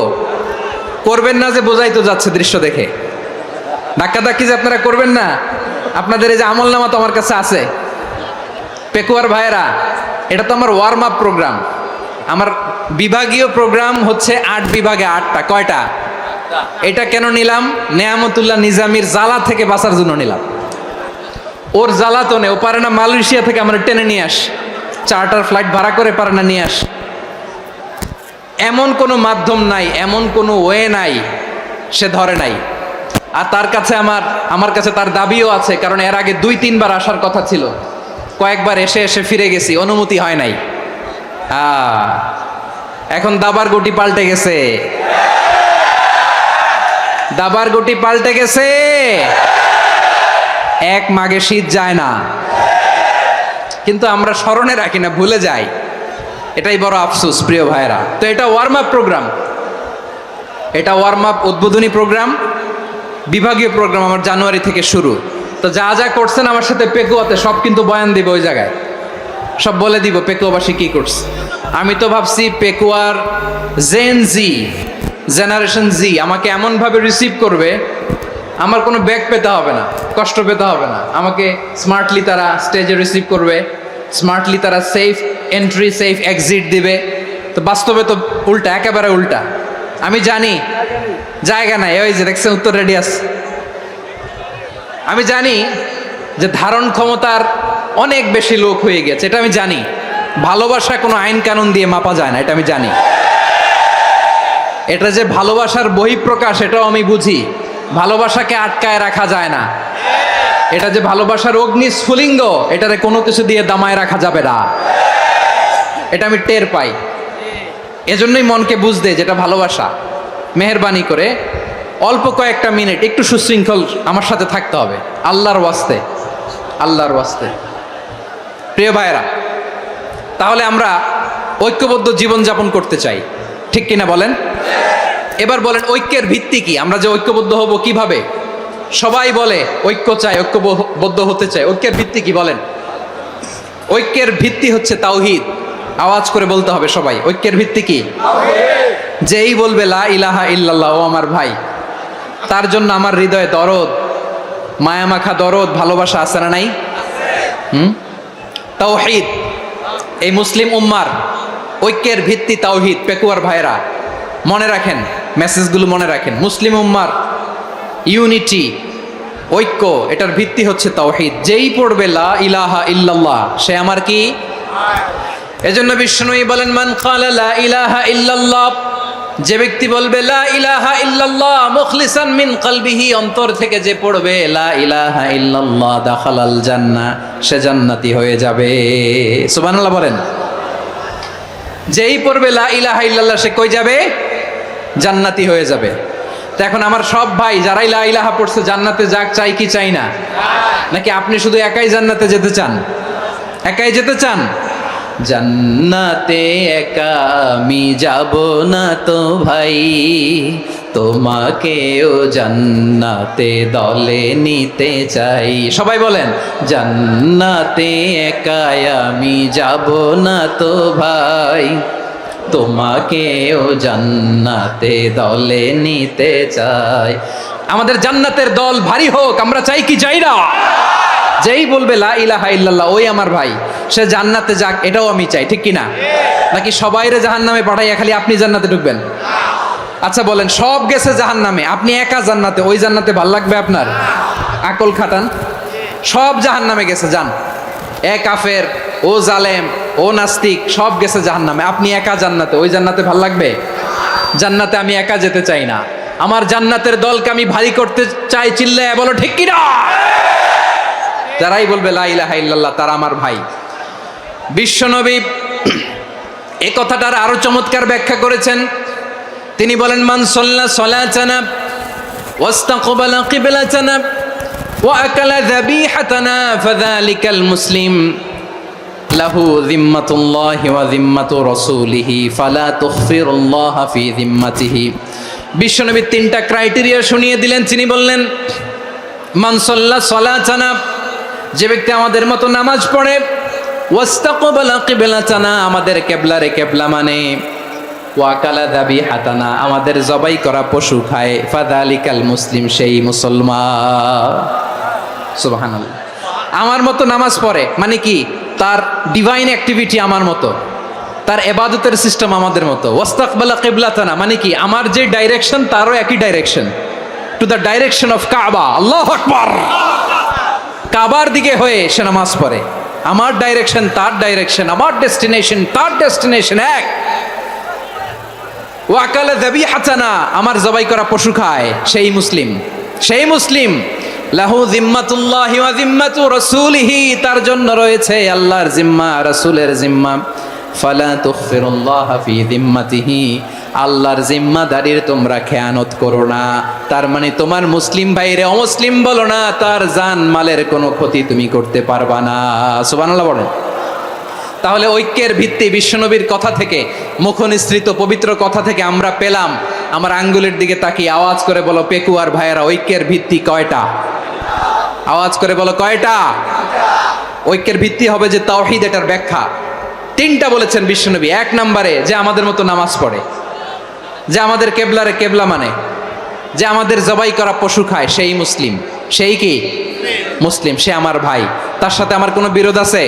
করবেন না যে বোঝাই তো যাচ্ছে দৃশ্য দেখে। ধাক্কাধাক্কি যে আপনারা করবেন না। আপনাদের এই যে আমলনামা তো আমার কাছে আছে। পেকুয়ার ভাইয়েরা, এটা তো আমার ওয়ার্ম আপ প্রোগ্রাম। আমার বিভাগীয় প্রোগ্রাম হচ্ছে 8 বিভাগে 8টা। কয়টা? এটা কেন নিলাম? নেয়ামতুল্লাহ নিজামীর জ্বালা থেকে বাঁচার জন্য নিলাম। ওর জ্বালাতনে ও পারে না মালয়েশিয়া থেকে আমরা টেনে নিয়ে আস, চার্টার ফ্লাইট ভাড়া করে পারে না নিয়ে আস। এমন কোনো মাধ্যম নাই, এমন কোনো ওয়ে নাই সে ধরে নাই। আর তার কাছে আমার কাছে তার দাবিও আছে, কারণ এর আগে 2-3 বার আসার কথা ছিল, কয়েকবার এসে এসে ফিরে গেছি, অনুমতি হয় নাই। এখন দাবার গুটি পাল্টে গেছে, দাবার গুটি পাল্টে গেছে। এক মাঘে শীত যায় না, কিন্তু আমরা স্মরণে রাখি না, ভুলে যাই। এটাই বড় আফসোস প্রিয় ভাইরা। তো এটা ওয়ার্ম আপ প্রোগ্রাম, এটা ওয়ার্ম আপ উদ্বোধনী প্রোগ্রাম, বিভাগীয় প্রোগ্রাম আমার জানুয়ারি থেকে শুরু। তো যা যা করছেন আমার সাথে পেকুয়াতে সব কিন্তু বয়ান দিব, ওই জায়গায় সব বলে দিব পেকুয়াবাসী কি করছে। আমি তো ভাবছি পেকুয়ার জেনারেশন জি আমাকে এমনভাবে রিসিভ করবে, আমার কোনো ব্যাক পেতে হবে না, কষ্ট পেতে হবে না। আমাকে স্মার্টলি তারা স্টেজে রিসিভ করবে, স্মার্টলি তারা সেফ এন্ট্রি সেফ এক্সিট দিবে। তো বাস্তবে তো উল্টা, একেবারে উল্টা। আমি জানি জায়গা নাই, ওই যে দেখছেন উত্তর রেডিয়াস। আমি জানি যে ধারণ ক্ষমতার অনেক বেশি লোক হয়ে গেছে, এটা আমি জানি। ভালোবাসা কোনো আইন কানুন দিয়ে মাপা যায় না, এটা আমি জানি। এটা যে ভালোবাসার বহিঃপ্রকাশ এটাও আমি বুঝি। ভালোবাসাকে আটকায় রাখা যায় না। এটা যে ভালোবাসার অগ্নি স্ফুলিঙ্গ, এটারে কোনো কিছু দিয়ে দামায় রাখা যাবে না, এটা আমি টের পাই। এজন্যই মনকে বুঝতে যেটা ভালোবাসা। মেহেরবানি করে অল্প কয়েকটা মিনিট একটু সুশৃঙ্খল আমার সাথে থাকতে হবে, আল্লাহর ওয়াস্তে, আল্লাহর ওয়াস্তে। প্রিয় ভাইরা, তাহলে আমরা ঐক্যবদ্ধ জীবনযাপন করতে চাই, ঠিক কিনা বলেন? এবার বলেন ঐক্যের ভিত্তি কি? আমরা যে ঐক্যবদ্ধ হব কিভাবে? সবাই বলে ঐক্য চাই, ঐক্যবদ্ধ হতে চাই। ঐক্যের ভিত্তি কি বলেন? ঐক্যের ভিত্তি হচ্ছে তাওহীদ। আওয়াজ করে বলতে হবে সবাই, ঐক্যের ভিত্তি কি? যেই বলবে লা ইলাহা ইল্লাল্লাহ, ও আমার ভাই, তার জন্য আমার হৃদয়ে দরদ, মায়ামাখা দরদ, ভালোবাসা আছে না নাই? তাওহীদ, এই মুসলিম উম্মার ঐক্যের ভিত্তি তাওহীদ। পেকুয়ার ভাইরা মনে রাখেন, মেসেজগুলো মনে রাখেন। মুসলিম উম্মার ইউনিটি, ঐক্য, এটার ভিত্তি হচ্ছে তাওহীদ। যেই পড়বে লা ইলাহা ইল্লাল্লাহ সে আমার কি? এজন্য বিষ্ণুই বলেন মান ক্বালা লা ইলাহা ইল্লাল্লাহ, যে ব্যক্তি বলবে লা ইলাহা ইল্লাল্লাহ মুখলিসান মিন কলবিহি, অন্তর থেকে যে পড়বে লা ইলাহা ইল্লাল্লাহ, দাখালাল জান্নাহ, সে জান্নাতি হয়ে যাবে। সুবহানাল্লাহ বলেন। যেই পড়বে লা ইলাহা ইল্লাল্লাহ সে কই যাবে? জান্নাতি হয়ে যাবে। তো এখন আমার সব ভাই যারাই লা ইলাহা পড়ছে জান্নাতে যাক, চাই কি চাই না? নাকি আপনি শুধু একাই জান্নাতে যেতে চান? একাই যেতে চান? জান্নাতে একা আমি যাব না তো ভাই, তোমাকেও জান্নাতে দলে নিতে চাই। সবাই বলেন জান্নাতে একা আমি যাব না তো ভাই, তোমাকেও জান্নাতে দলে নিতে চাই। আমাদের জান্নাতের দল ভারী হোক, আমরা চাই কি চাই না? যেই বলবে লা ইলাহা ইল্লাল্লাহ ওই আমার ভাই, সে জান্নাতে যাক, এটাও আমি চাই, ঠিক কিনা? নাকি সবাইরে জাহান্নামে পাঠাইয়া খালি আপনি জান্নাতে ঢুকবেন? আচ্ছা বলেন, সব গেছে জাহান্নামে, আপনি একা জান্নাতে, ওই জান্নাতে ভাল লাগবে আপনার? আকল খাটান। সব জাহান্নামে গেছে, যান। এ কাফের, ও জালেম, ও নাস্তিক, সব গেছে জাহান্নামে, আপনি একা জান্নাতে। ওই জান্নাতে ভাল লাগবে? জান্নাতে আমি একা যেতে চাই না, আমার জান্নাতের দলকে আমি ভারী করতে চাই। চিল্লায় বলো ঠিক কিনা? যারাই বলবে লা ইলাহা ইল্লাল্লাহ তারা আমার ভাই। বিশ্বনবী এই কথাটার আরো চমৎকার ব্যাখ্যা করেছেন। তিনি বলেন, মান সাল্লা সালাতানা ওয়াস্তাকবালা কিবলাতানা ওয়া আকালা যাবিহাতানা ফাযালিকাল মুসলিম লাহু যিম্মাতুল্লাহি ওয়া যিম্মাতু রাসূলিহি ফালা তুখফিরুল্লাহা ফি যিম্মাতিহি। বিশ্বনবী তিনটা ক্রাইটেরিয়া শুনিয়ে দিলেন। তিনি বললেন, মান সাল্লা সালাতানা, যে ব্যক্তি আমাদের মতো নামাজ পড়ে, ওয়াস্তাকবালা কিবলাতানা, আমাদের কিবলারে কিবলা মানে, ওয়াকালা যাবিহাতানা, আমাদের জবাই করা পশু খায়, ফাযালিকাল মুসলিম, সেই মুসলমান। সুবহানাল্লাহ। আমার মতো নামাজ পড়ে মানে কি? তার ডিভাইন অ্যাক্টিভিটি আমার মতো, তার ইবাদতের সিস্টেম আমাদের মতো। ওয়াস্তাকবালা কিবলাতানা মানে কি? আমার যে ডাইরেকশন তারও একই direction, to the direction of কাবা। আল্লাহু আকবার। কাবার দিকে হয়ে সে নামাজ পড়ে। আমার ডাইরেকশন তার ডাইরেকশন, আমার ডেস্টিনেশন তার ডেস্টিনেশন এক। ওয়াকালা যাবিহাতানা, আমার জবাই করা পশু খায়, সেই মুসলিম, সেই মুসলিম। লাহু যিম্মাতুল্লাহি ওয়া যিম্মাতু রাসূলিহি, তার জন্য রয়েছে আল্লাহর জিম্মা, রাসূলের জিম্মা। ফালা তুখফিরুল্লাহা ফি যিম্মাতিহি, আল্লাহর জিম্মাদারির তোমরা খেয়ানত করো না। তার মানে তোমার মুসলিম ভাইরে অমুসলিম বলো না, তার জান মালের কোনো ক্ষতি তুমি করতে পারবা না। সুবহানাল্লাহ বলেন। তাহলে ঐক্যের ভিত্তি বিশ্বনবীর কথা থেকে, মুখনিসৃত পবিত্র কথা থেকে আমরা পেলাম। আমার আঙ্গুলের দিকে তাকিয়ে আওয়াজ করে বলো পেকুয়ার ভাইয়েরা, ঐক্যের ভিত্তি কয়টা? আওয়াজ করে বলো কয়টা? ঐক্যের ভিত্তি হবে যে তাওহীদ, এটার ব্যাখ্যা তিনটা বলেছেন বিশ্বনবী। এক নম্বরে, যে আমাদের মতো নামাজ পড়ে, যে আমাদের কেবলারে কেবলা মানে, যে আমাদের জবাই করা পশু খায়, সেই মুসলিম। সেই কি মুসলিম? সে আমার ভাই। তার সাথে আমার কোনো বিরোধ আছে?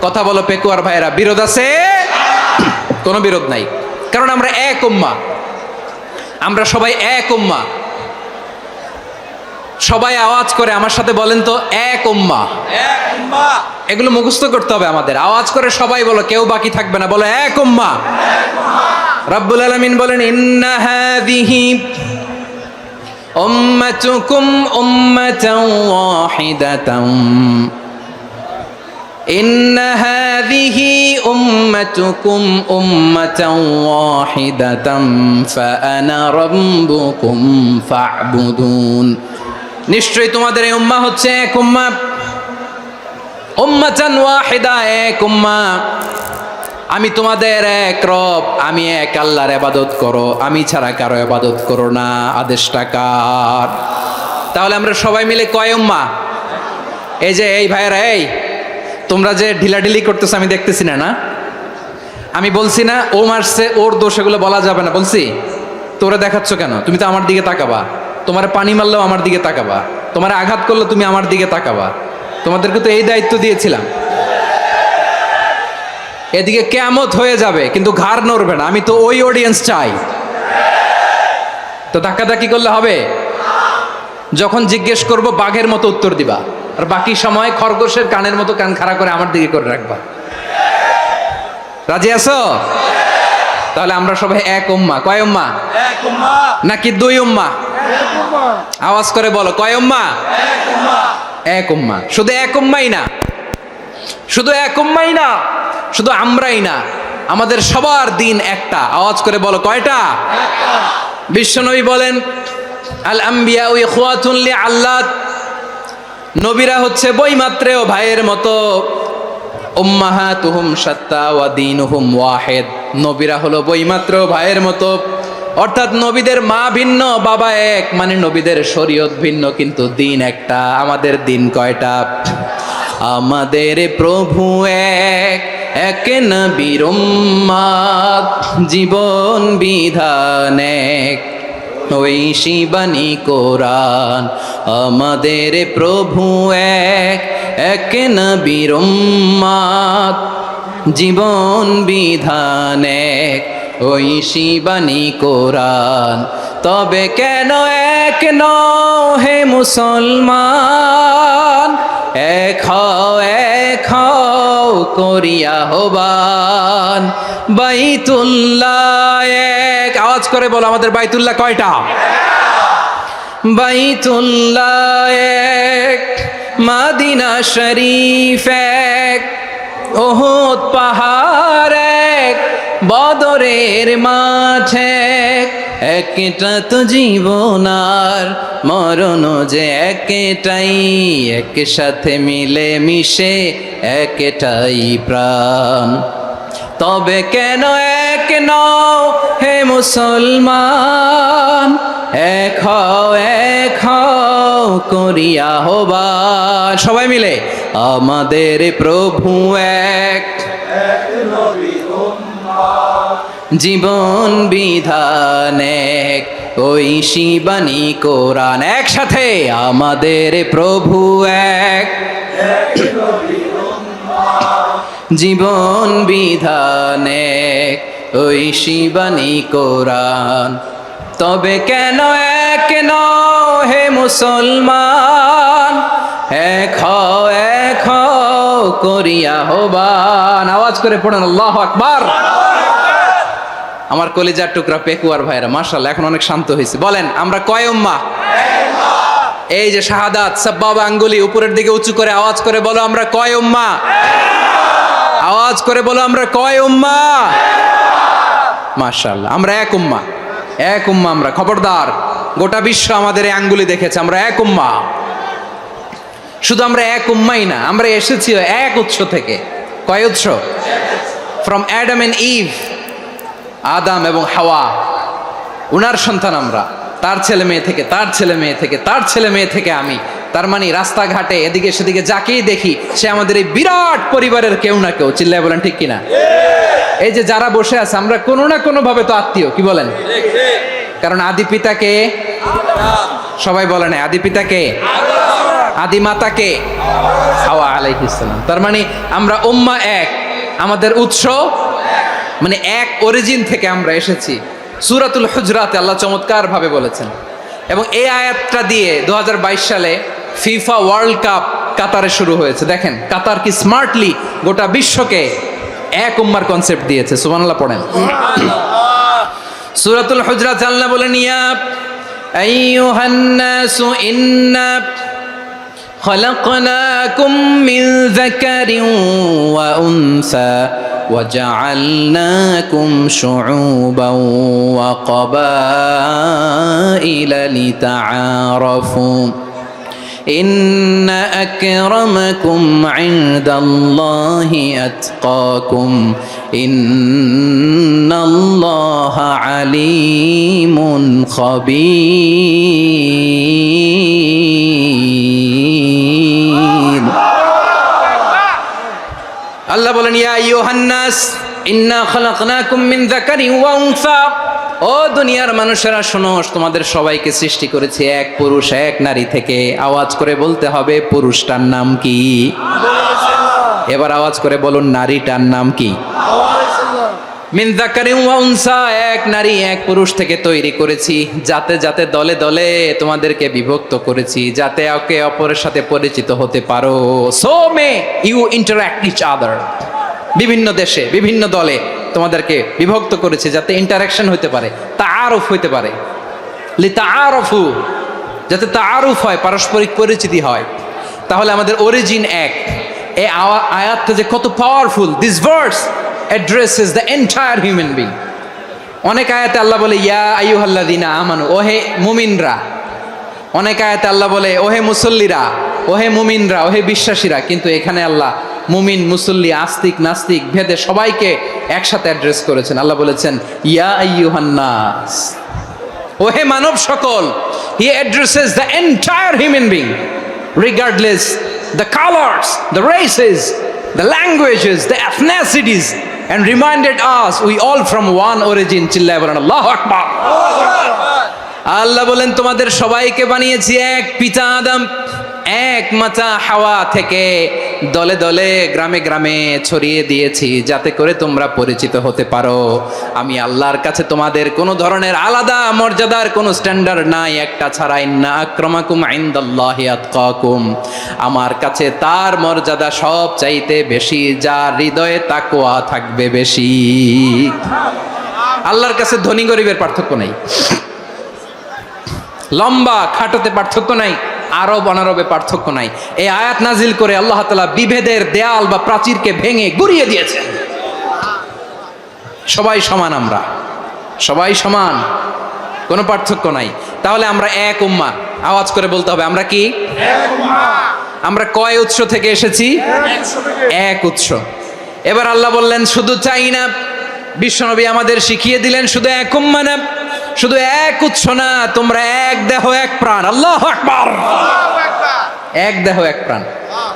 কথা বলো পেকুয়ার ভাইরা, বিরোধ আছে? কোনো বিরোধ নাই, কারণ আমরা এক উম্মাহ, আমরা সবাই এক উম্মাহ। সবাই আওয়াজ করে আমার সাথে বলেন তো, এক উম্মাহ। এগুলো মুখস্থ করতে হবে আমাদের। আওয়াজ করে সবাই বলো, কেউ বাকি থাকবে না, বলো এক উম্মাহ। রব্বুল আলামিন বলেন, ইন্না হাযিহি উম্মাতুকুম উম্মাতান ওয়াহিদাতান, ইন্না হাযিহি উম্মাতুকুম উম্মাতান ওয়াহিদাতান ফাআনা রাব্বুকুম ফা'বুদুন। নিশ্চয়ই তোমাদের এই উম্মাহ হচ্ছে এক উম্মাহ, উম্মাতান ওয়াহিদা, এক উম্মাহ। আমি তোমাদের এক রব, আমি এক আল্লাহর ইবাদত করো, আমি ছাড়া কারো ইবাদত করো না। আদেশটা কার? তাহলে আমরা সবাই মিলে কয় উম্মাহ? এই যে এই ভাইয়েরা, এই তোমরা যে ঢিলাঢিলি করতেছো আমি দেখতেছি না, না? আমি বলছি না ও মারছে, ওর দোষ, এগুলো বলা যাবে না। বলছি তোরা দেখাচ্ছ কেন? তুমি তো আমার দিকে তাকাবা। তোমার পানি মারলেও আমার দিকে তাকাবা, তোমার আঘাত করলে তুমি আমার দিকে তাকাবা। তোমাদেরকে তো এই দায়িত্ব দিয়েছিলাম। এদিকে কিয়ামত হয়ে যাবে কিন্তু ঘাড় নড়বে না। আমি তো ওই অডিয়েন্স চাই। তো ধাক্কাধাক্কি করলে হবে? যখন জিজ্ঞেস করব বাঘের মতো উত্তর দিবা, আর বাকি সময় খরগোশের কানের মতো কান খাড়া করে আমার দিকে করে রাখবা। রাজি আছো? তাহলে আমরা সবাই এক উম্মাহ। কয় উম্মাহ? এক উম্মাহ। নাকি দুই উম্মাহ? এক উম্মাহ। আওয়াজ করে বলো, কয় উম্মাহ? এক উম্মাহ। এক উম্মাহ। শুধু এক উম্মাহই না, শুধু এক উম্মাহই না, শুধু আমরাই না, আমাদের সবার দিন একটা। আওয়াজ করে বলো কয়টা? একটা। বিশ্বনবী বলেন, আল আম্বিয়া ইখওয়াতুন লিআল্লাত, নবীরা হচ্ছে বৈমাত্রেয় ভাইয়ের মতো। উম্মাহাতুহুম শাত্তা ওয়া দীনুহুম ওয়াহিদ, নবীরা হলো বৈমাত্রেয় ভাইয়ের মতো। অর্থাৎ নবীদের মা ভিন্ন, বাবা এক, মানে নবীদের শরীয়ত ভিন্ন কিন্তু দিন একটা। আমাদের দিন কয়টা? আমাদের প্রভু এক, এক নবীর উম্মাত, জীবন বিধান এক, ওই শিবানী কোরআন। আমাদের প্রভু এক, এক নবীর উম্মাত, জীবন বিধান এক, ওই শিবানী কোরআন। তবে কেন এক নও হে মুসলমান? এক হও করিয়া হবান বাইতুল্লাহ এক। আওয়াজ করে বলো আমাদের বাইতুল্লাহ কয়টা? বাইতুল্লাহ এক, মাদিনা শরীফ এক, ওহুদ পাহাড় এক, বদরের মাঠ এক। একটা তো জীবন আর মরণ যে একটাই, একসাথে মিলে মিশে একটাই প্রাণ। তবে কেন এক নও হে মুসলমান, এক হও করিয়া হবান। সবাই মিলে আমাদের প্রভু এক, জীবন বিধান এক, ওই শিবানী কোরআন। একসাথে আমাদের প্রভু এক, জীবন বিধান এক, ওই শিবানী কোরআন। তবে কেন এক নও হে মুসলমান, এক হও করিয়া হবান। আওয়াজ করে পড়েন আল্লাহু আকবার। আমার কলিজার টুকরা পেকুয়ার ভাইরা মাশাআল্লাহ এখন অনেক শান্ত হয়েছে। বলেন আমরা কয় উম্মাহ? এই যে শাহাদাত সাব্বাবা আঙ্গুলি উপরের দিকে উঁচু করে আওয়াজ করে বলো আমরা কয় উম্মাহ? আওয়াজ করে বলো আমরা কয় উম্মাহ? মাশাআল্লাহ আমরা এক উম্মাহ, এক উম্মাহ আমরা। খবরদার, গোটা বিশ্ব আমাদের এই আঙ্গুলি দেখেছে, আমরা এক উম্মাহ। শুধু আমরা এক উম্মাই না, আমরা এসেছি এক উৎস থেকে। কয় উৎস? ফ্রম অ্যাডাম এন্ড ইভ, আদাম এবং হাওয়া, উনার সন্তান আমরা। তার ছেলে মেয়ে থেকে, তার ছেলে মেয়ে থেকে, তার ছেলে মেয়ে থেকে আমি। তার মানে রাস্তাঘাটে এদিকে সেদিকে যাকেই দেখি সে আমাদের এই বিরাট পরিবারের কেউ না কেউ। চিল্লায় বলেন ঠিক কিনা? এই যে যারা বসে আছে আমরা কোনো না কোনো ভাবে তো আত্মীয়, কি বলেন? কারণ আদি পিতাকে সবাই বলে না, আদি পিতাকে, আদি মাতাকে হাওয়া আলাইহিস সালাম। তার মানে আমরা উম্মাহ এক, আমাদের উৎস মানে এক অরিজিন থেকে আমরা এসেছি। সূরাতুল হুজরাতে আল্লাহ চমৎকার ভাবে বলেছেন। এবং এই আয়াতটা দিয়ে 2022 সালে ফিফা ওয়ার্ল্ড কাপ কাতারে শুরু হয়েছে। দেখেন কাতার কি স্মার্টলি গোটা বিশ্বকে এক উম্মার কনসেপ্ট দিয়েছে। সুবহানাল্লাহ পড়েন। সূরাতুল হুজরাত আল্লাহ বলেন ইয়া আইয়ুহান নাসু ইন্না خلقناكم من ذكر وأنثى وجعلناكم شعوبا وقبائل لتعارفوا إن أكرمكم عند الله أتقاكم إن الله عليم خبير। আল্লাহ বলেন ইয়া আইয়ুহান নাস ইন্না খালাকনাকুম মিন যাকারিন ওয়া উনসা। ও দুনিয়ার মানুষেরা শোনো, তোমাদের সবাইকে সৃষ্টি করেছি এক পুরুষ এক নারী থেকে। আওয়াজ করে বলতে হবে পুরুষটার নাম কি? এবার আওয়াজ করে বলুন নারীটার নাম কি? মিন যাকারিন ওয়া উনসা, এক নারী এক পুরুষ থেকে তৈরি করেছি। যাতে যাতে দলে দলে তোমাদেরকে বিভক্ত করেছি, যাতে একে অপরের সাথে পরিচিত হতে পারো। So may you interact each other. বিভিন্ন দেশে বিভিন্ন দলে তোমাদেরকে বিভক্ত করেছে যাতে ইন্টারাকশন হতে পারে, তাআরুফ হতে পারে। লিতাআরফু, যাতে তাআরুফ হয়, পারস্পরিক পরিচিতি হয়। তাহলে আমাদের অরিজিন এক। এই আয়াতটা যে কত powerful. This verse addresses the entire human being. অনেক আয়াতে আল্লাহ বলে ইয়া আইয়ুহাল্লাযীনা আমানু, ওহে মুমিনরা। অনেক আয়াতে আল্লাহ বলে ওহে মুসল্লিরা, ওহে মুমিনরা, ওহে বিশ্বাসীরা। কিন্তু এখানে আল্লাহ মুমিন মুসল্লি আস্তিক নাস্তিক ভেদে সবাইকে একসাথে অ্যাড্রেস করেছেন। আল্লাহ বলেছেন ইয়া আইয়ুহান নাস, ওহে মানব সকল। হি addresses the entire human being regardless the colors, the races, the languages, the ethnicities, and reminded us we all from one origin. চিল্লায় বলেন আল্লাহু আকবার। আল্লাহ বলেন তোমাদের সবাইকে বানিয়েছি এক পিতা আদম, এক মাচা হাওয়া থেকে দলে দলে গ্রামে গ্রামে ছড়িয়ে দিয়েছি যাতে করে তোমরা পরিচিত হতে পারো। আমি আল্লাহর কাছে তোমাদের কোনো ধরনের আলাদা মর্যাদার কোনো স্ট্যান্ডার্ড নাই, একটা ছাড়া, ইন্না আক্রামাকুম ইনদাল্লাহি আতকাকুম, আমার কাছে তার মর্যাদা সব চাইতে বেশি যার হৃদয়ে তাকওয়া থাকবে বেশি। আল্লাহর কাছে ধনী গরিবের পার্থক্য নাই, লম্বা খাটোতে পার্থক্য নাই, আরব অনারবে পার্থক্য নাই। এই আয়াত নাজিল করে আল্লাহ তাআলা বিভেদের দেয়াল বা প্রাচীরকে ভেঙে গুড়িয়ে দিয়েছেন। সবাই সমান, আমরা সবাই সমান, কোনো পার্থক্য নাই। তাহলে আমরা এক উম্মাহ, আওয়াজ করে বলতে হবে আমরা কি এক উম্মাহ। আমরা কয় উৎস থেকে এসেছি? এক উৎস। এবার আল্লাহ বললেন শুধু চাই না, বিশ্বনবী আমাদের শিখিয়ে দিলেন শুধু এক উম্মাহ না, শুধু এক উৎস না, তোমরা এক দেহ এক প্রাণ। আল্লাহু আকবার। এক দেহ এক প্রাণ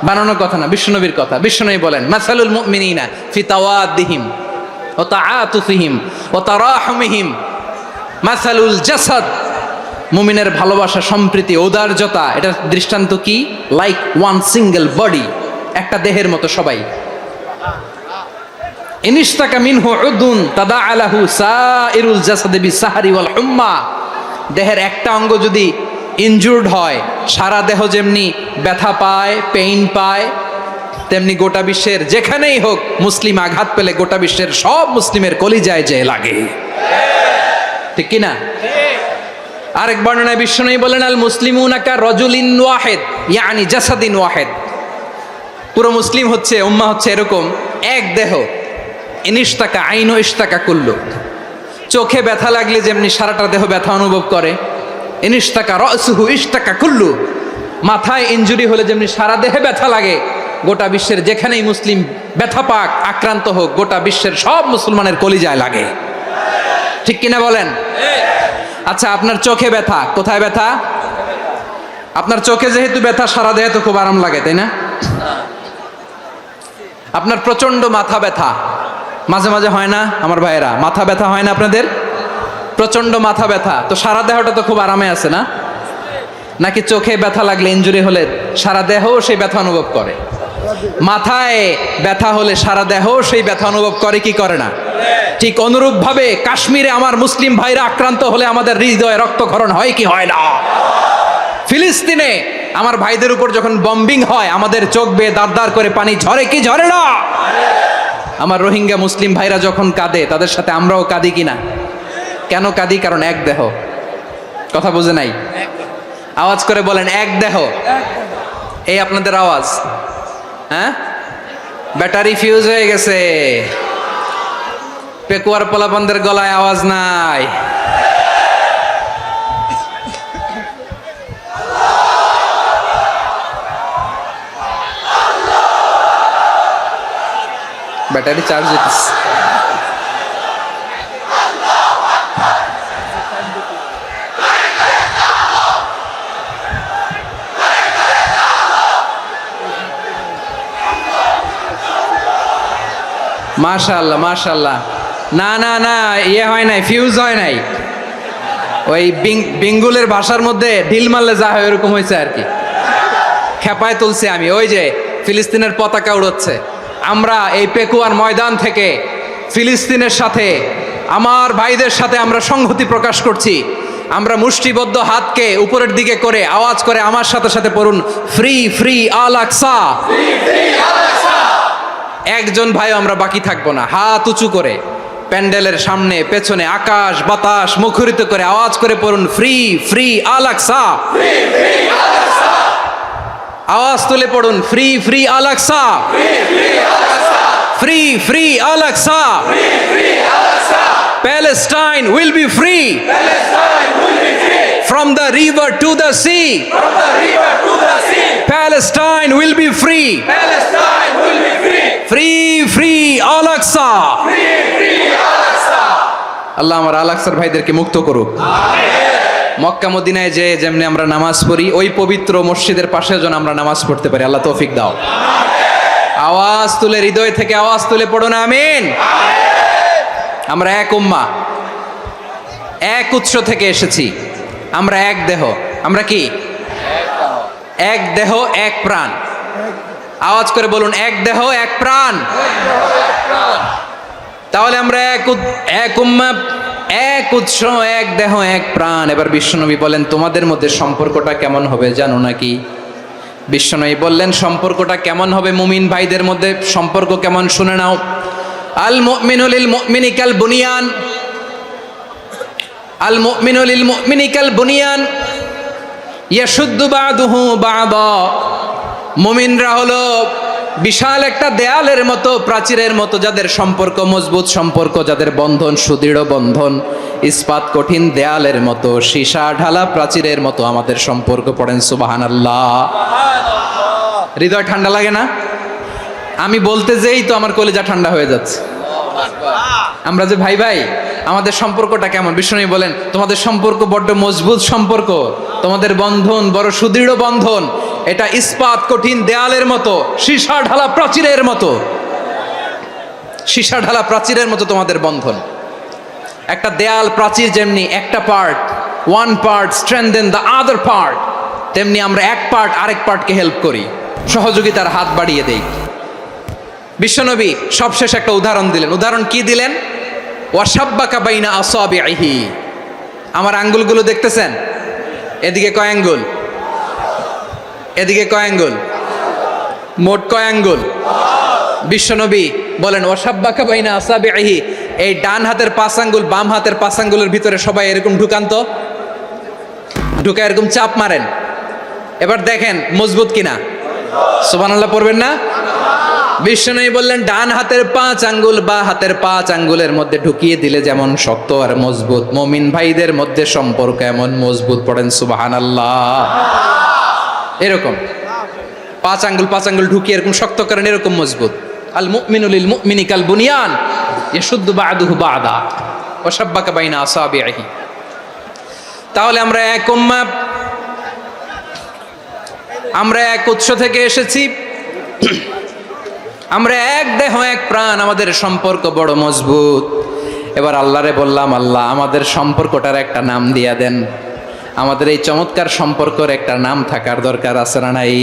বানানোর কথা না, বিশ্বনবীর কথা। বিশ্বনবী বলেন মাসালুল মুমিনিনা ফি তাওয়াদ্দিহিম ওয়া তাআতুফিহিম ওয়া তারাহুমিহিম মাসালুল জাসাদ, মুমিনের ভালোবাসা, সম্প্রীতি, ঔদার্যতা, এটা দৃষ্টান্ত কি? লাইক ওয়ান সিঙ্গেল বডি, একটা দেহের মতো সবাই। ইনিশতাকা মিনহু উদুন তাদাআলাহু সাইরুল জাসাদি বিসাহরি ওয়াল হুম্মা, দেহের একটা অঙ্গ যদি ইনজুর্ড হয় সারা দেহ যেমনি ব্যথা পায়, পেইন পায়, তেমনি গোটা বিশ্বের যেখানেই হোক মুসলিম আঘাত পেলে গোটা বিশ্বের সব মুসলিমের কলিজায় যে লাগে, ঠিক কি না? আরেক বর্ণনায় বিশ্বনবী বলেন আল মুসলিমুনা কা রাজুলিন ওয়াহিদ ইয়ানি জাসাদিন ওয়াহিদ, পুরো মুসলিম হচ্ছে, উম্মাহ হচ্ছে এরকম এক দেহ। ইনিশতাকা আইনু ইশতাকা কুল্লু, চোখে ব্যথা লাগলে যেমনি সারাটা দেহ ব্যথা অনুভব করে, ইনিশতাকা রাসুহু ইশতাকা কুল্লু, মাথায় ইনজুরি হলে যেমনি সারা দেহে ব্যথা লাগে, গোটা বিশ্বের যেখানেই মুসলিম ব্যথা পাক, আক্রান্ত হোক, গোটা বিশ্বের সব মুসলমানের কলিজায় লাগে, ঠিক কিনা বলেন? আচ্ছা, আপনার চোখে ব্যথা, কোথায় ব্যথা? আপনার চোখে যেহেতু ব্যথা, সারা দেহে তো খুব আরাম লাগে, তাই না? আপনার প্রচন্ড মাথা ব্যথা মাঝে মাঝে হয় না আমার ভাইয়েরা? মাথা ব্যথা হয় না আপনাদের? প্রচন্ড মাথা ব্যথা, তো সারা দেহটা তো খুব আরামে আছে না? নাকি চোখে ব্যথা লাগলে, ইনজুরি হলে সারা দেহ সেই ব্যথা অনুভব করে? মাথায় ব্যথা হলে সারা দেহ সেই ব্যথা অনুভব করে কি করে না? ঠিক অনুরূপ ভাবে কাশ্মীরে আমার মুসলিম ভাইরা আক্রান্ত হলে আমাদের হৃদয়ে রক্তক্ষরণ হয় কি হয় না? ফিলিস্তিনে আমার ভাইদের উপর যখন বম্বিং হয় আমাদের চোখ বেয়ে দাঁড় দাঁড় করে পানি ঝরে কি ঝরে না? আমার রোহিঙ্গা মুসলিম ভাইরা যখন কাঁদে তাদের সাথে আমরাও কাঁদি কিনা? কেন কাঁদি? কারণ এক দেহ। কথা বুঝে নাই? আওয়াজ করে বলেন এক দেহ। এই আপনাদের আওয়াজ, হ্যাঁ? ব্যাটারি ফিউজ হয়ে গেছে, পেকুয়ার পোলাপানদের গলায় আওয়াজ নাই। ব্যাটারি চার্জ হইতেছে। মাশাআল্লাহ মাশাআল্লাহ। না না না, ইয়ে হয় নাই, ফিউজ হয় নাই, ওই বেঙ্গুলের ভাষার মধ্যে ঢিল মারলে যা হয় এরকম হয়েছে আর কি। খেপায় তুলছে আমি, ওই যে ফিলিস্তিনের পতাকা উড়োচ্ছে। আমরা এই পেকুয়ার ময়দান থেকে ফিলিস্তিনের সাথে, আমার ভাইদের সাথে আমরা সংহতি প্রকাশ করছি। আমরা মুষ্টিবদ্ধ হাতকে উপরের দিকে করে আওয়াজ করে আমার সাথে সাথে পড়ুন, ফ্রি ফ্রি আল আকসা। একজন ভাই আমরা বাকি থাকবো না, হাত উঁচু করে প্যান্ডেলের সামনে পেছনে আকাশ বাতাস মুখরিত করে আওয়াজ করে পড়ুন, ফ্রি ফ্রি আল আকসা। আওয়াজ তুলে পড়ুন, free free Al Aqsa, free free Al Aqsa. Palestine will be free from the river to the sea. Palestine will be free. Free free Al Aqsa. আল্লাহ আমার আল আকসার ভাইদেরকে মুক্ত করুক। মক্কা মদিনায় যে যেমনি আমরা নামাজ পড়ি, ওই পবিত্র মসজিদের পাশে যেন আমরা নামাজ পড়তে পারি। আল্লাহ তৌফিক দাও। আওয়াজ তুলে, হৃদয় থেকে আওয়াজ তুলে পড়ুন আমিন। আমরা এক উম্মাহ, এক উৎস থেকে এসেছি, আমরা এক দেহ। আমরা কি এক দেহ এক প্রাণ। আওয়াজ করে বলুন, এক দেহ এক প্রাণ। তাহলে আমরা এক উম্মাহ, এক উৎস, এক দেহ এক প্রাণ। এবার বিশ্বনবী বলেন, তোমাদের মধ্যে সম্পর্কটা কেমন হবে জানো নাকি? বিশ্বনবী বললেন, সম্পর্কটা কেমন হবে মুমিন ভাইদের মধ্যে, সম্পর্ক কেমন শুনে নাও। আল মুমিনু লিল মুমিনি কাল বুনিয়ান, আল মুমিনু লিল মুমিনি কাল বুনিয়ান ইয়াশুদ্দু বা'দুহু বা'দা। মুমিনরা হলো বিশাল একটা দেয়ালের মতো, প্রাচীরের মতো, যাদের সম্পর্ক মজবুত সম্পর্ক, যাদের বন্ধন সুদৃঢ় বন্ধন, ইস্পাত কঠিন দেয়ালের মতো, সীসা ঢালা প্রাচীরের মতো আমাদের সম্পর্ক। পড়েন সুবহানাল্লাহ। হৃদয় ঠান্ডা লাগে না? আমি বলতে যেই তো আমার কলিজা ঠান্ডা হয়ে যাচ্ছে। আমরা যে ভাই ভাই, আমাদের সম্পর্কটা কেমন? বিষ্ণু বলেন, তোমাদের সম্পর্ক বড্ড মজবুত সম্পর্ক, তোমাদের বন্ধন বড় সুদৃঢ় বন্ধন, এটা ইস্পাত কঠিন দেয়ালের মতো, সীসা ঢালা প্রাচীরের মতো, সীসা ঢালা প্রাচীরের মতো তোমাদের বন্ধন। একটা দেয়াল প্রাচীর যেমনি একটা part, one part strengthen the other part, তেমনি আমরা এক পার্ট আরেক পার্টকে হেল্প করি, সহযোগিতার হাত বাড়িয়ে দেই। বিশ্বনবী সবশেষ একটা উদাহরণ দিলেন। উদাহরণ কি দিলেন? ওয়াসাব্বাকা বাইনা আসাবিহি। আমার আঙ্গুলগুলো দেখতেছেন? এদিকে কয় আঙ্গুল, এদিকে কয় আঙ্গুল, মোট কয় আঙ্গুল? বিশ্বনবী বলেন, ওয়াসাব্বাকা বাইনা আসাবিহি, এই ডান হাতের 5 আঙ্গুল বাম হাতের 5 আঙ্গুলের ভিতরে সবাই এরকম ঢুকান তো, ঢুকা এরকম চাপ মারেন। এবার দেখেন মজবুত কিনা। সুবহানাল্লাহ পড়বেন না? বিশ্বনবী বললেন, ডান হাতের 5 আঙ্গুল বা হাতের 5 আঙ্গুলের মধ্যে ঢুকিয়ে দিলে যেমন শক্ত আর মজবুত, মুমিন ভাইদের মধ্যে সম্পর্ক এমন মজবুত। পড়েন সুবহানাল্লাহ। এরকম 5 আঙ্গুল ঢুকিয়ে এরকম শক্ত করেন, এরকম মজবুত। আল মুমিনু লিল মুমিনি কাল বুনিয়ান ইয়াশুদ্দু বা'দুহু বা'দা ওয়া শাব্বাকা বাইনা আসাবিহি। তাহলে আমরা এক উম্মাহ, আমরা এক উৎস থেকে এসেছি, আমরা এক দেহ এক প্রাণ, আমাদের সম্পর্ক বড় মজবুত। এবার আল্লাহরে বললাম, আল্লাহ আমাদের সম্পর্কটার একটা নাম দিয়া দেন। আমাদের এই চমৎকার সম্পর্কের একটা নাম থাকার দরকার আছে না নাই?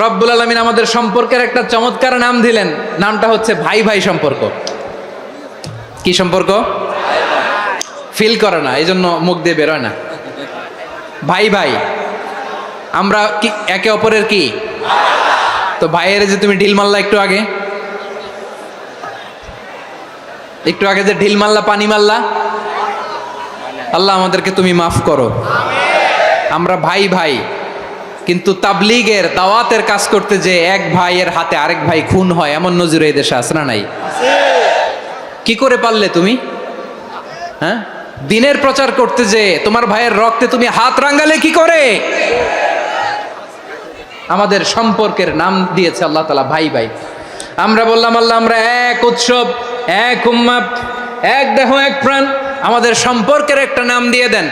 রব্বুল আলামিন আমাদের সম্পর্কের একটা চমৎকার নাম দিলেন। নামটা হচ্ছে ভাই ভাই সম্পর্ক। কি সম্পর্ক? ফিল করে না, এই জন্য মুখ দিয়ে বেরোয় না। ভাই ভাই, আমরা কি একে অপরের কি? তো ভাইয়ের যে তুমি ঢিল মারলা একটু আগে, একটু আগে যে ঢিল মারলা, পানি মারলা, আল্লাহ আমাদেরকে তুমি মাফ করো। আমরা ভাই ভাই, কিন্তু তাবলীগের দাওয়াতের কাজ করতে যে এক ভাইয়ের হাতে আরেক ভাই খুন হয়, এমন নজির এই দেশে আছে না নাই? কি করে পারলে তুমি? হ্যাঁ, দিনের প্রচার করতে যে তোমার ভাইয়ের রক্তে তুমি হাত রাঙ্গালে কি করে? আমাদের সম্পর্কের নাম দিয়েছে আল্লাহ তাআলা ভাই ভাই। আমরা বললাম, আল্লাহ আমরা এক উৎসব, এক উম্মাহ, এক দেহ এক প্রাণ, আমাদের সম্পর্কের একটা নাম দিয়ে দেন।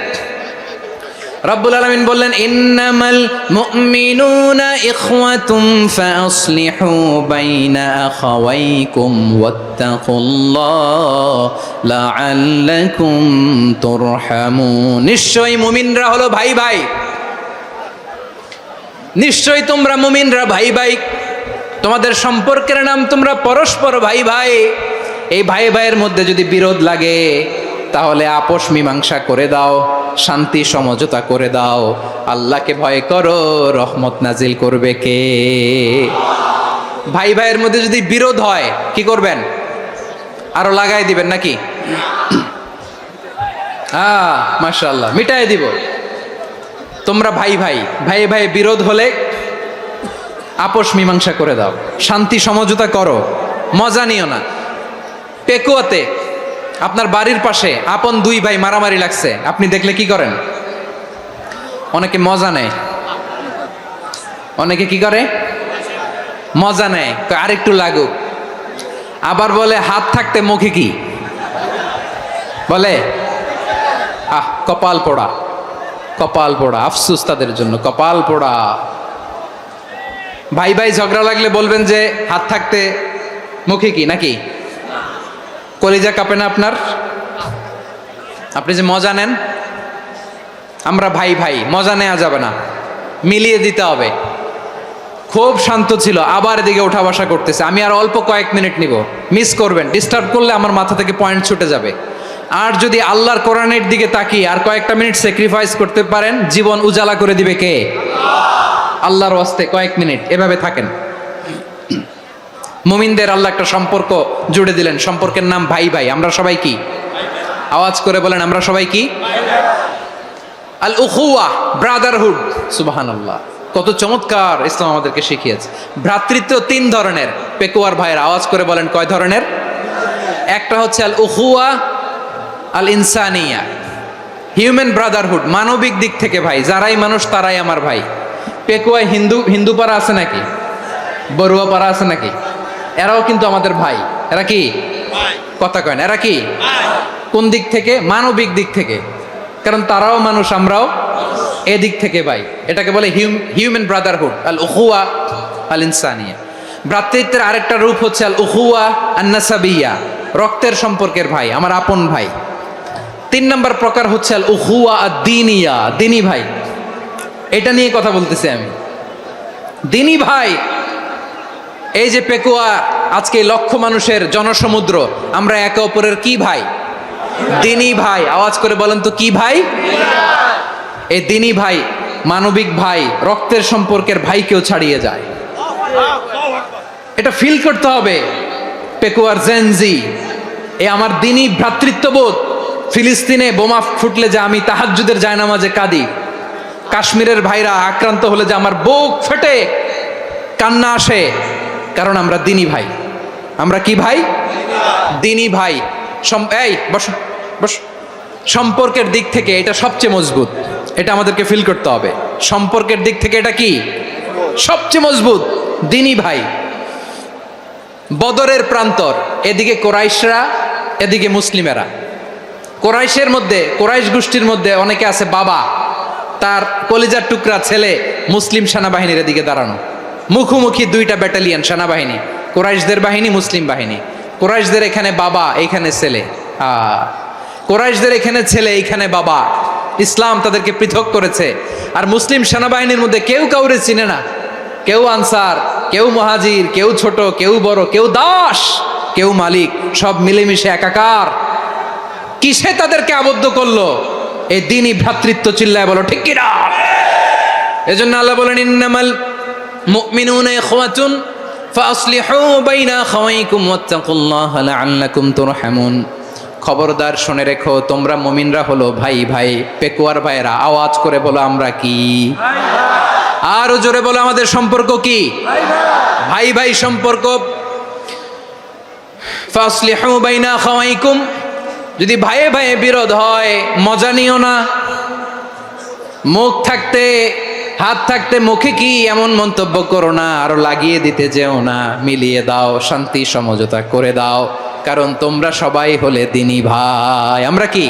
রব্বুল আলামিন বললেন, ইন্নামাল মুমিনুনা ইখওয়াতুম ফাসলিহু বাইনা আখাওয়াইকুম ওয়াত্তাকুল্লাহ লাআল্লাকুম তুরহামুন। নিশ্চয়ই মুমিনরা হলো ভাই ভাই, নিশ্চয়ই তোমরা মুমিনরা ভাই ভাই, তোমাদের সম্পর্কের নাম তোমরা পরস্পর ভাই ভাই। এই ভাই ভাইয়ের মধ্যে যদি বিরোধ লাগে তাহলে আপোষ মীমাংসা করে দাও, শান্তি সমঝোতা করে দাও। আল্লাহকে ভয় করো, রহমত নাজিল করবে কে? ভাই ভাইয়ের মধ্যে যদি বিরোধ হয় কি করবেন? আরো লাগাই দিবেন নাকি? মাশাআল্লাহ, মিটাই দিব। তোমরা ভাই ভাই, ভাই ভাই বিরোধ হলে আপোষ মীমাংসা করে দাও, শান্তি সমঝোতা করো, মজা নিও না। পেকুয়াতে আপনার বাড়ির পাশে আপন 2 ভাই মারামারি লাগছে, আপনি দেখলে কি করেন? অনেকে মজা নেয়। অনেকে কি করে? মজা নেয়, আরেকটু লাগুক। আবার বলে হাত থাকতে মুখে কি বলে? কপাল পোড়া, কপাল পোড়া। আফসোস তাদের জন্য, কপাল পোড়া। ভাই ভাই ঝগড়া লাগলে বলবেন যে হাত থাকতে মুখে কি, নাকি? কলিজা কাঁপে না আপনার? আপনি যে মজা নেন। আমরা ভাই ভাই, মজা নেওয়া যাবে না, মিলিয়ে দিতে হবে। খুব শান্ত ছিল, আবার এদিকে ওঠা বসা করতেছে। আমি আর অল্প কয়েক মিনিট নিব, মিস করবেন, ডিস্টার্ব করলে আমার মাথা থেকে পয়েন্ট ছুটে যাবে। আর যদি আল্লাহর কোরআনের দিকে তাকিয়ে আর কয়েকটা মিনিট স্যাক্রিফাইস করতে পারেন, জীবন উজালা করে দিবে কে? আল্লাহর ওয়াস্তে কয়েক মিনিট এভাবে থাকেন। মুমিনদের আল্লাহ একটা সম্পর্ক জুড়ে দিলেন, সম্পর্কের নাম ভাই ভাই। আমরা সবাই কি? আওয়াজ করে বলেন, আমরা সবাই কি? আল উখুয়া, ব্রাদারহুড। সুবহানাল্লাহ, কত চমৎকার ইসলাম আমাদেরকে শিখিয়েছে। ভ্রাতৃত্ব তিন ধরনের। পেকুয়ার ভাইয়ের আওয়াজ করে বলেন, কয় ধরনের? একটা হচ্ছে আল উখুয়া আল ইনসানিয়া, হিউম্যান ব্রাদারহুড, মানবিক দিক থেকে ভাই, যারাই মানুষ তারাই আমার ভাই। পেকুয়ায় হিন্দু পাড়া আছে নাকি? বড়ুয়া পাড়া আছে নাকি? এরাও কিন্তু আমাদের ভাই। এরা কি? কথা কয় না, এরা কি? কোন দিক থেকে? মানবিক দিক থেকে, কারণ তারাও মানুষ, আমরাও এদিক থেকে ভাই। এটাকে বলে হিউম্যান ব্রাদারহুড, আল উখুয়া আল ইনসানিয়া। ভ্রাতৃত্বের আরেকটা রূপ হচ্ছে আল উখুয়া আন নাসাবিয়া, রক্তের সম্পর্কের ভাই, আমার আপন ভাই। তিন নম্বর প্রকার হচ্ছে আল উখুয়া আদ দ্বীনিয়া, দ্বীনি ভাই। এটা নিয়ে কথা বলতেছি আমি, দ্বীনি ভাই। এই যে পেকুয়া, আজকে লক্ষ মানুষের জনসমুদ্র, আমরা একে অপরের কি ভাই? দ্বীনি ভাই। আওয়াজ করে বলেন তো, কি ভাই? এই দ্বীনি ভাই, মানবিক ভাই, রক্তের সম্পর্কের ভাইকেও ছাড়িয়ে যায়। এটা ফিল করতে হবে। পেকুয়ার জেনজি, এ আমার দ্বীনি ভ্রাতৃত্ববোধ। ফিলিস্তিনে বোমা ফুটলে যে আমি তাহাজ্জুদের জায়নামাজে কাঁদি, কাশ্মীরের ভাইরা আক্রান্ত হলে যে আমার বুক ফেটে কান্না আসে, কারণ আমরা দ্বীনি ভাই। আমরা কি ভাই? দ্বীনি ভাই। এই বসো বসো। সম্পর্কের দিক থেকে এটা সবচেয়ে মজবুত, এটা আমাদেরকে ফিল করতে হবে। সম্পর্কের দিক থেকে এটা কি? সবচেয়ে মজবুত, দ্বীনি ভাই। বদরের প্রান্তর, এদিকে কোরাইশরা, এদিকে মুসলিমেরা। কোরাইশের মধ্যে, কোরাইশ গোষ্ঠীর মধ্যে অনেকে আছে বাবা, তার কলিজার টুকরা ছেলে মুসলিম সেনাবাহিনীর এদিকে দাঁড়ানো, মুখোমুখি দুইটা ব্যাটালিয়ন সেনাবাহিনী, কোরাইশদের বাহিনী, মুসলিম বাহিনী। কোরাইশদের এখানে বাবা, এইখানে ছেলে। কোরাইশদের এখানে ছেলে, এইখানে বাবা। ইসলাম তাদেরকে পৃথক করেছে। আর মুসলিম সেনাবাহিনীর মধ্যে কেউ কাউরে চিনে না, কেউ আনসার, কেউ মুহাজির, কেউ ছোট, কেউ বড়, কেউ দাস, কেউ মালিক, সব মিলেমিশে একাকার। কিসে তাদেরকে আবদ্ধ করলো? এই দ্বীনি ভ্রাতৃত্ব। চিল্লায় বলো ঠিক কিনা? এজন্য আল্লাহ বলেন, ইন্নামাল মুমিনুনা ইখওয়াতুন ফাসলিহু বাইনা আখাওয়াইকুম ওয়াত্তাকুল্লাহা লাআল্লাকুম তুরহামুন। খবরদার শুনে রেখো, তোমরা মুমিনরা হলো ভাই ভাই। পেকুয়ার ভাইরা আওয়াজ করে বলো, আমরা কি? আরো জোরে বলো, আমাদের সম্পর্ক কি? ভাই ভাই সম্পর্ক। ফাসলিহু বাইনা আখাওয়াইকুম, যদি ভাইয়ে ভাইয়ে বিরোধ হয় মজা নিও না। মুখ থাকতে, হাত থাকতে মুখে কি এমন মন্তব্য করো না, আরো লাগিয়ে দিতে যেও না। মিলিয়ে দাও, শান্তি সমঝোতা করে দাও, কারণ তোমরা সবাই হলে দ্বীনি ভাই। আমরা কি?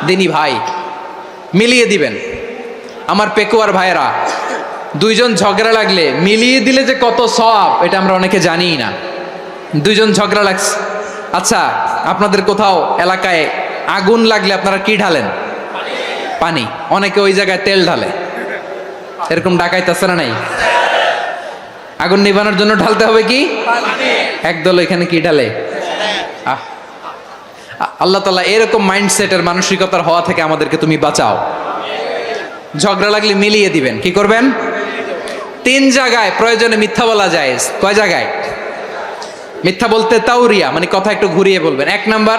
দ্বীনি ভাই। মিলিয়ে দিবেন। আমার পেকুয়ার ভাইরা, দুইজন ঝগড়া লাগলে মিলিয়ে দিলে যে কত সওয়াব, এটা আমরা অনেকে জানিই না। দুইজন ঝগড়া লাগছে, আচ্ছা আপনাদের কোথাও এলাকায় আগুন লাগলে আপনারা কি ঢালেন? পানি। অনেকে ওই জায়গায় তেল ঢালে, এরকম ডাকাইতে আছে না নাই? আগুন নিভানোর জন্য ঢালতে হবে কি? একদল এখানে কি ঢালে? আল্লাহ তাআলা এরকম মাইন্ডসেটের, মানসিকতার হওয়া থেকে আমাদেরকে তুমি বাঁচাও। ঝগড়া লাগলে মিলিয়ে দিবেন। কি করবেন? তিন জায়গায় প্রয়োজনে মিথ্যা বলা যায়। কয় জায়গায় মিথ্যা বলতে? তাওরিয়া, মানে কথা একটু ঘুরিয়ে বলবেন। এক নাম্বার,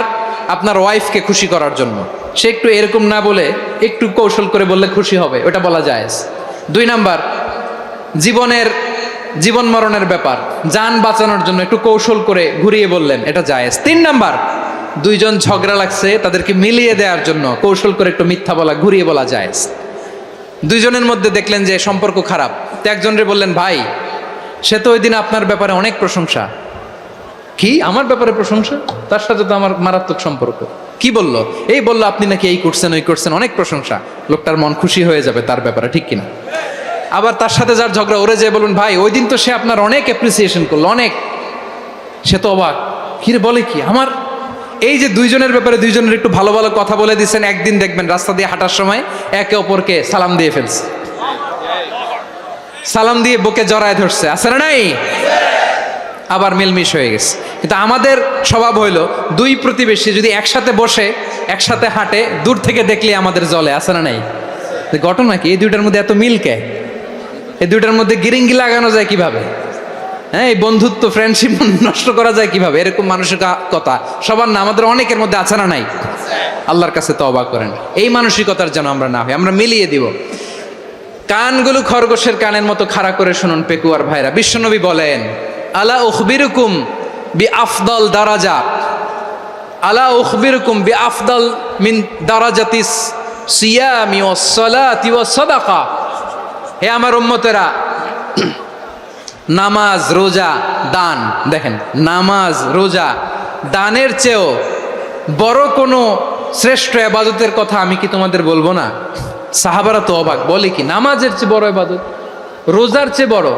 আপনার ওয়াইফকে খুশি করার জন্য, সে একটু এরকম না বলে একটু কৌশল করে বললে খুশি হবে, ওটা বলা যায়। দুই নাম্বার, জীবন মরণের ব্যাপার, জান বাঁচানোর জন্য একটু কৌশল করে ঘুরিয়ে বললেন, এটা জায়েজ। তিন নাম্বার, দুইজন ঝগড়া লাগছে, তাদেরকে মিলিয়ে দেওয়ার জন্য কৌশল করে একটু মিথ্যা বলা, ঘুরিয়ে বলা জায়েজ। দুইজনের মধ্যে দেখলেন যে সম্পর্ক খারাপ, তো একজনরে বললেন, ভাই সে তো ওই দিন আপনার ব্যাপারে অনেক প্রশংসা। কি আমার ব্যাপারে প্রশংসা? তার সাথে তো আমার মারাত্মক সম্পর্ক। কি বললো? এই বললো আপনি নাকি এই করছেন, ওই করছেন, অনেক প্রশংসা। লোকটার মন খুশি হয়ে যাবে তার ব্যাপারে, ঠিক কিনা? আবার তার সাথে যার ঝগড়া, ওরে যে বলুন, ভাই ওই দিন তো সে আপনার অনেক অ্যাপ্রিসিয়েশন করলো, অনেক। সে তো অবাক, কিরে বলে কি? আমার এই যে দুইজনের ব্যাপারে দুইজনের একটু ভালো ভালো কথা বলে দিচ্ছেন, একদিন দেখবেন রাস্তা দিয়ে হাঁটার সময় একে অপরকে সালাম দিয়ে ফেলছে। সালাম দিয়ে বুকে জড়ায় ধরছে, আছে না নাই? আবার মিলমিশ হয়ে গেছে। কিন্তু আমাদের স্বভাব হইলো দুই প্রতিবেশী যদি একসাথে বসে একসাথে হাঁটে, দূর থেকে দেখলে আমাদের জ্বলে, আছে না নাই? ঘটনা কি? এই দুইটার মধ্যে এত মিল কে? এই দুইটার মধ্যে গিরিঙ্গি লাগানো যায় কিভাবে? হ্যাঁ, এই বন্ধুত্ব ফ্রেন্ডশিপ নষ্ট করা যায় কিভাবে? এরকম মানসিকতা সবার না, আমাদের অনেকের মধ্যে আছে না নাই? আল্লাহর কাছে তওবা করেন এই মানসিকতার যেন আমরা না হই, আমরা মিলিয়ে দিব। কানগুলো খরগোশের কানের মতো খাড়া করে শুনুন পেকুয়ার ভাইরা। বিশ্বনবী বলেন, আলা উখবিরুকুম বি আফদল দারাজা, আলা উখবিরুকুম বি আফদল মিন দারাজাতিস সিয়ামি ওয়াস সালাতি ওয়াস সাদাকা। হে আমার উম্মতেরা, নামাজ, রোজা, দান, দেখেন নামাজ, রোজা, দানের চেয়েও বড় কোনো শ্রেষ্ঠ ইবাদতের কথা আমি কি তোমাদের বলবো না? সাহাবারা তো অবাক, বলে কি নামাজের চেয়ে বড় ইবাদত, রোজার চেয়ে বড়,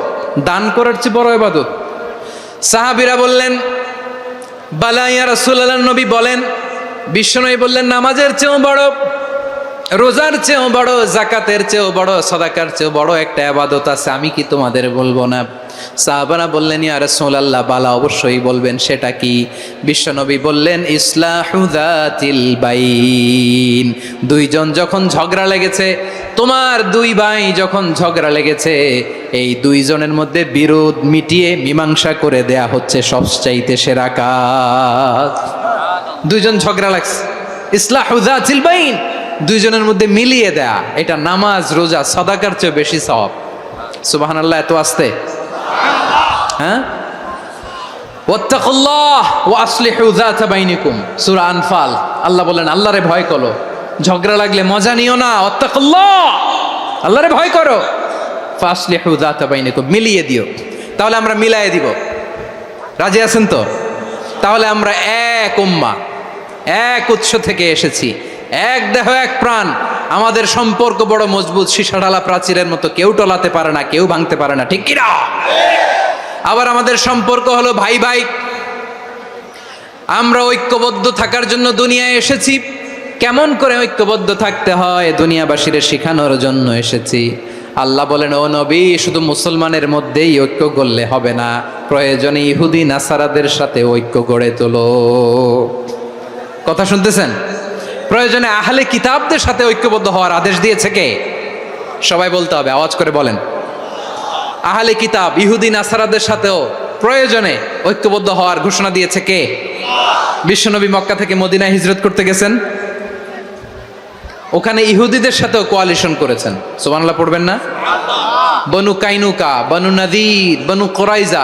দান করার চেয়ে বড় ইবাদত? সাহাবীরা বললেন, বালা ইয়া রাসূলুল্লাহ, নবী বলেন। বিশ্বনবী বললেন, নামাজের চেয়েও বড়, রোজার চেয়েও বড়, জাকাতের চেয়েও বড়, সাদাকার চেয়েও বড় একটা ইবাদত আছে, আমি কি তোমাদের বলবো না? সাহাবারা বললেন, ইয়া রাসূলুল্লাহ, বালা, অবশ্যই বলবেন, সেটা কি? বিশ্বনবী বললেন, ইসলাহু যাতিল বাইন। দুইজন যখন ঝগড়া লেগেছে, তোমার দুই ভাই যখন ঝগড়া লেগেছে, এই দুইজনের মধ্যে বিরোধ মিটিয়ে মীমাংসা করে দেয়া হচ্ছে সবচাইতে সেরা কাজ। দুইজন ঝগড়া লাগছে, ইসলাহু যাতিল বাইন, দুইজনের মধ্যে মিলিয়ে দেয়া, এটা নামাজ, রোজা, সাদাকার চেয়ে বেশি সওয়াব। সুবহানাল্লাহ, এত আসতে, হ্যাঁ? ওয়াত্তাকুল্লাহ ওয়া আসলিহু যাতা বাইনিকুম, সূরা আনফাল। আল্লাহ বলেন, আল্লাহরে ভয় করো, ঝগড়া লাগলে মজা নিও না, ওয়াত্তাকুল্লাহ, আল্লাহরে ভয় করো, ফাসলিহু যাতা বাইনিকুম, মিলিয়ে দিও। তাহলে আমরা মিলায়ে দিব, রাজি আছেন তো? তাহলে আমরা এক উম্মাহ, এক উৎস থেকে এসেছি, এক দেহ এক প্রাণ, আমাদের সম্পর্ক বড় মজবুত, সীসাঢালা প্রাচীরের মতো, কেউ টলাতে পারে না, কেউ ভাঙতে পারে না, ঠিক কিনা? আবার আমাদের সম্পর্ক হলো ভাই ভাই, আমরা ঐক্যবদ্ধ থাকার জন্য দুনিয়ায় এসেছি। কেমন করে ঐক্যবদ্ধ থাকতে হয় দুনিয়াবাসীর শেখানোর জন্য এসেছি। আল্লাহ বলেন, ও নবী, শুধু মুসলমানের মধ্যেই ঐক্য গড়লে হবে না, প্রয়োজনে ইহুদি নাসারাদের সাথে ঐক্য গড়ে তোলো। কথা শুনতেছেন? প্রয়োজনে আহলে কিতাবদের সাথে ঐক্যবদ্ধ হওয়ার আদেশ দিয়েছে কে? সবাই বলতে হবে, আওয়াজ করে বলেন। আহলে কিতাব ইহুদি নাসারাদের সাথেও প্রয়োজনে ঐক্যবদ্ধ হওয়ার ঘোষণা দিয়েছে কে? বিশ্বনবী মক্কা থেকে মদিনায় হিজরত করতে গেছেন, ওখানে ইহুদিদের সাথেও কোয়ালিশন করেছেন। সুবহানাল্লাহ পড়বেন না? বনু কাইনুকা, বনু নাদির, বনু কুরাইজা,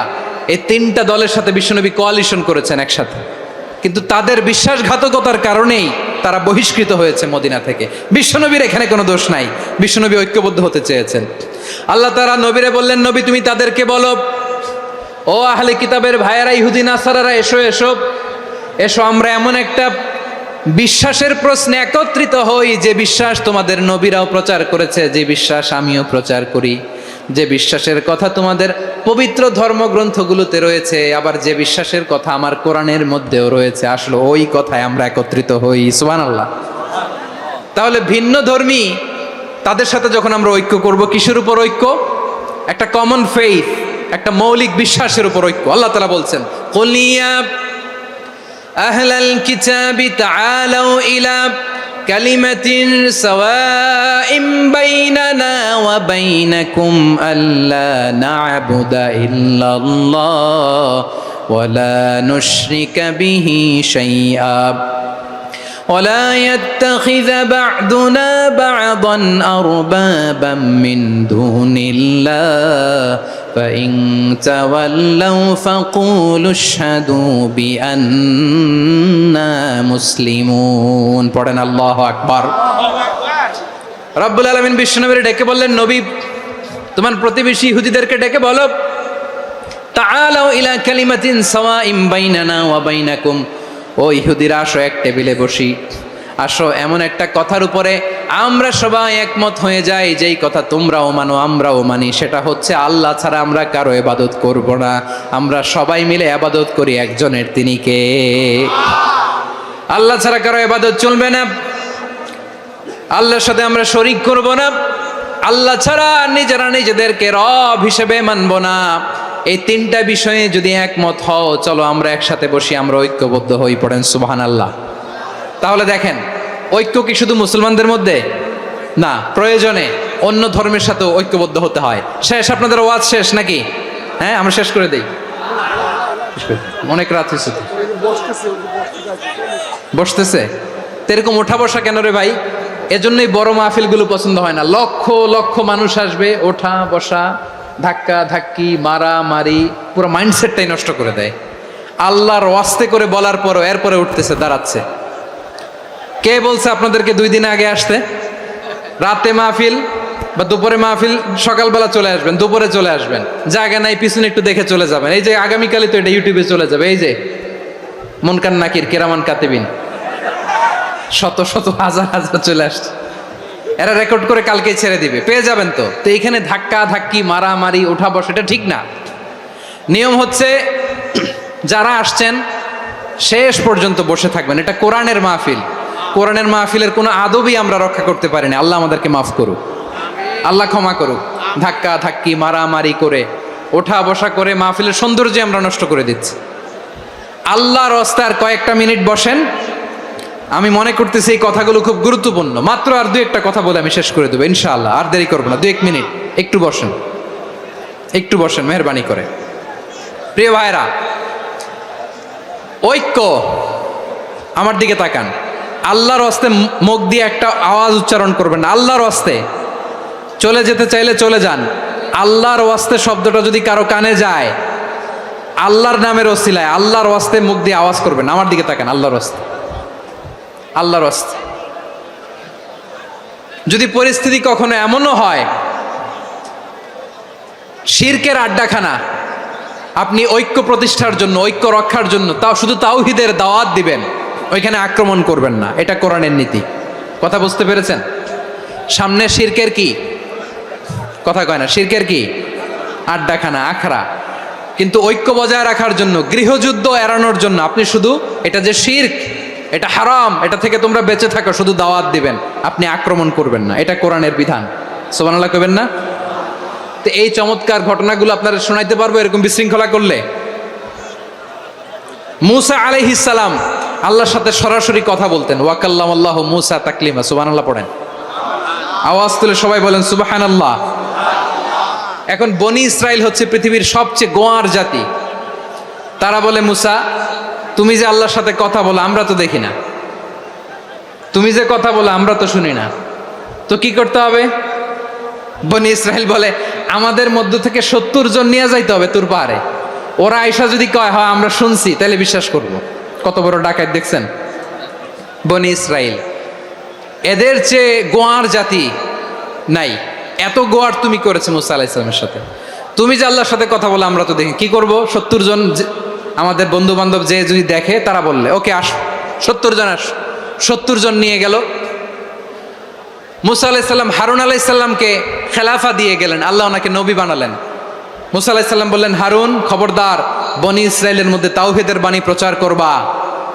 এই তিনটা দলের সাথে বিশ্বনবী কোয়ালিশন করেছেন একসাথে। কিন্তু তাদের বিশ্বাসঘাতকতার কারণেই তারা বহিষ্কৃত হয়েছে মদিনা থেকে। বিশ্বনবীর এখানে কোনো দোষ নাই, বিশ্বনবী ঐক্যবদ্ধ হতে চেয়েছেন। আল্লাহ তাআলা নবীরে বললেন, নবী তুমি তাদেরকে বলো, ও আহলে কিতাবের ভাইয়েরা, ইহুদি নাসারারা, এসো এসো এসো, আমরা এমন একটা বিশ্বাসের প্রশ্নে একত্রিত হই, যে বিশ্বাস তোমাদের নবীরাও প্রচার করেছে, যে বিশ্বাস আমিও প্রচার করি, যে বিশ্বাসের কথা তোমাদের পবিত্র ধর্মগ্রন্থগুলোতে রয়েছে, আবার যে বিশ্বাসের কথা আমার কোরআনের মধ্যেও রয়েছে, আসলে ওই কথায় আমরা একত্রিত হই। সুবহানাল্লাহ। তাহলে ভিন্ন ধর্মী তাদের সাথে যখন আমরা ঐক্য করব, কিসের উপর ঐক্য? একটা কমন ফেইথ, একটা মৌলিক বিশ্বাসের উপর ঐক্য। আল্লাহ তাআলা বলছেন, কুল ইয়া আহলাল কিতাবি তাআলাউ ইলা কালিমাতিন সাওয়াইম বাইনানা ওয়া বাইনাকুম আল্লা না'বুদা ইল্লাল্লাহ ওয়া লা নুশরিকা বিহি শাইআ ولا يتخذ بعضنا بعضا أربابا من دون الله فإن تولوا فقولوا اشهدوا بأننا مسلمون। পড়েন আল্লাহু আকবার। রব্বুল আলামিন বিশ্বনবীর ডেকে বললেন, নবী তোমার প্রতিবেশী ইহুদিদেরকে ডেকে বলো, তাআলাউ ইলা কালিমাতিন সাওয়াইম বাইনানা ওয়া বাইনাকুম, ও ইহুদিরা, আসো এক টেবিলে বসি, আসো এমন একটা কথার উপরে আমরা সবাই একমত হয়ে যাই, যেই কথা তোমরাও মানো আমরাও মানি, সেটা হচ্ছে আল্লাহ ছাড়া আমরা কারো ইবাদত করব না, আমরা সবাই মিলে ইবাদত করি একজনের, তিনি কে? আল্লাহ ছাড়া কারো ইবাদত চলবে না, আল্লাহর সাথে আমরা শরীক করব না, আল্লাহ ছাড়া নিজেরা নিজেদেরকে রব হিসেবে মানব না, এই তিনটা বিষয়ে যদি একমত হও, চলো আমরা একসাথে বসি, আমরা ঐক্যবদ্ধ হই। পড়েন সুবহানাল্লাহ। তাহলে দেখেন, ঐক্য কি শুধু মুসলমানদের মধ্যে না, প্রয়োজনে অন্য ধর্মের সাথে ঐক্যবদ্ধ হতে হয়। শেষ, আপনাদের ওয়াজ শেষ নাকি? হ্যাঁ, আমরা শেষ করে দেই, অনেক রাত হয়েছে তো। বসতেছে তো, এরকম ওঠা বসা কেন রে ভাই? এজন্যই বড় মাহফিলগুলো পছন্দ হয় না। লক্ষ লক্ষ মানুষ আসবে, ওঠা বসা, ধাক্কা ধাক্কি, মারা মারি, পুরো মাইন্ডসেটটাই নষ্ট করে দেয়। আল্লাহর ওয়াস্তে করে বলার পরও এরপরে উঠতেছে, দাঁড়াচ্ছে। কে বলছে আপনাদেরকে 2 দিন আগে আসতে? রাতে মাহফিল বা দুপুরে মাহফিল, সকালবেলা চলে আসবেন, দুপুরে চলে আসবেন, জায়গা নাই পিছনে একটু দেখে চলে যাবেন। এই যে আগামীকালই তো এটা ইউটিউবে চলে যাবে, এই যে মুনকার নাকির কেরামান কাতিবিন, শত শত হাজার হাজার চলে আসছে, এরা রেকর্ড করে কালকেই ছেড়ে দিবে, পেয়ে যাবেন তো। তো এইখানে ধাক্কা ধাক্কি, মারামারি, ওঠা বসা, এটা ঠিক না। নিয়ম হচ্ছে যারা আসছেন শেষ পর্যন্ত বসে থাকবেন। এটা কোরআনের মাহফিল, কোরআনের মাহফিলের কোনো আদবই আমরা রক্ষা করতে পারিনি। আল্লাহ আমাদেরকে মাফ করুক, আল্লাহ ক্ষমা করুক। ধাক্কা ধাক্কি, মারামারি করে, ওঠা বসা করে মাহফিলের সৌন্দর্য আমরা নষ্ট করে দিচ্ছি। আল্লাহর রাস্তায় কয়েকটা মিনিট বসেন। আমি মনে করতেছি এই কথাগুলো খুব গুরুত্বপূর্ণ। মাত্র আর 2-1টা কথা বলে আমি শেষ করে দেবো ইনশাআল্লাহ, আর দেরি করবো না। 2-1 মিনিট একটু বসেন, একটু বসেন মেহরবানি করে। প্রিয় ভাইরা, ঐক্য, আমার দিকে তাকান। আল্লাহর ওয়াস্তে মুখ দিয়ে একটা আওয়াজ উচ্চারণ করবেন, আল্লাহর ওয়াস্তে। চলে যেতে চাইলে চলে যান। আল্লাহর ওয়াস্তে শব্দটা যদি কারো কানে যায়, আল্লাহর নামের ওসিলায় আল্লাহর ওয়াস্তে মুখ দিয়ে আওয়াজ করবেন। আমার দিকে তাকান, আল্লাহর ওয়াস্তে, আল্লাহর ওয়াস্তে। যদি পরিস্থিতি কখনো এমনও হয় শিরকের আড্ডাখানা, আপনি ঐক্য প্রতিষ্ঠার জন্য, ঐক্য রক্ষার জন্য তাও শুধু তাওহীদের দাওয়াত দিবেন, ওইখানে আক্রমণ করবেন না। এটা কোরআনের নীতি। কথা বুঝতে পেরেছেন? সামনে শিরকের কি কথা কয় না, শিরকের কি আড্ডাখানা, আখড়া। কিন্তু ঐক্য বজায় রাখার জন্য, গৃহযুদ্ধ এড়ানোর জন্য আপনি শুধু এটা যে শিরক, এটা হারাম, এটা থেকে তোমরা বেঁচে থাকো, শুধু দাওয়াত দিবেন, আপনি আক্রমণ করবেন না। এটা কোরআনের বিধান। সুবহানাল্লাহ কইবেন না? তো এই চমৎকার ঘটনাগুলো আপনারা শোনাইতে পারবো এরকম বিশৃঙ্খলা করলে। মূসা আলাইহিস সালাম আল্লাহর সাথে সরাসরি কথা বলতেন। ওয়াকাল্লামাল্লাহু মূসা তাকলিমা। সুবহানাল্লাহ পড়েন, আওয়াজ তুলে সবাই বলেন সুবহানাল্লাহ। এখন বনি ইসরাইল হচ্ছে পৃথিবীর সবচেয়ে গোয়ার জাতি। তারা বলে, মূসা তুমি যে আল্লাহর সাথে কথা বলো আমরা তো দেখি না, তুমি যে কথা বলো আমরা তো শুনি না, তো কি করতে হবে? বনি ইসরাইল বলে, আমাদের মধ্য থেকে 70 জন নিয়ে যাইতে হবে তোর পাহাড়ে। ওরা আয়সা যদি কয় হয় আমরা শুনছি, তাহলে বিশ্বাস করব। কত বড় ডাকাত দেখছেন বনি ইসরাইল। এদের চেয়ে গোয়ার জাতি নাই। এত গোয়ার তুমি করেছো মুসা আলাইহিস সালামের সাথে। তুমি যে আল্লাহর সাথে কথা বলে আমরা তো দেখি, কি করব? 70 জন আমাদের বন্ধু বান্ধব যে যদি দেখে, তারা বললে ওকে আস, 70 জন আস। 70 জন নিয়ে গেল। মুসা আলাইহিস সালাম হারুন আলাইহিস সালামকে খেলাফা দিয়ে গেলেন, আল্লাহ ওনাকে নবী বানালেন। মুসা আলাইহিস সালাম বললেন, হারুন খবরদার, বনি ইসরাইলের মধ্যে তাওহীদের বাণী প্রচার করবা,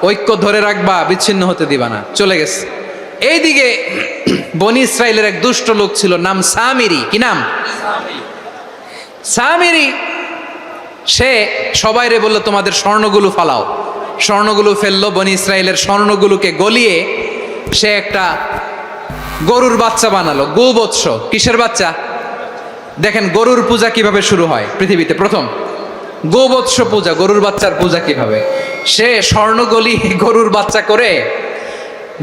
ঐক্য ধরে রাখবা, বিচ্ছিন্ন হতে দিবা না। চলে গেছে। এইদিকে বনি ইসরাইলের এক দুষ্ট লোক ছিল, নাম সামিরি। কি নাম? সামিরি। সে সবাইরে বলল, তোমাদের স্বর্ণগুলো ফালাও। স্বর্ণগুলো ফেললো। বনি ইসরাইলের স্বর্ণগুলোকে গলিয়ে সে একটা গরুর বাচ্চা বানালো। গোবৎস। কিসের বাচ্চা? দেখেন গরুর পূজা কিভাবে শুরু হয় পৃথিবীতে প্রথম। গোবৎস পূজা, গরুর বাচ্চার পূজা কিভাবে। সে স্বর্ণ গলিয়ে গরুর বাচ্চা করে,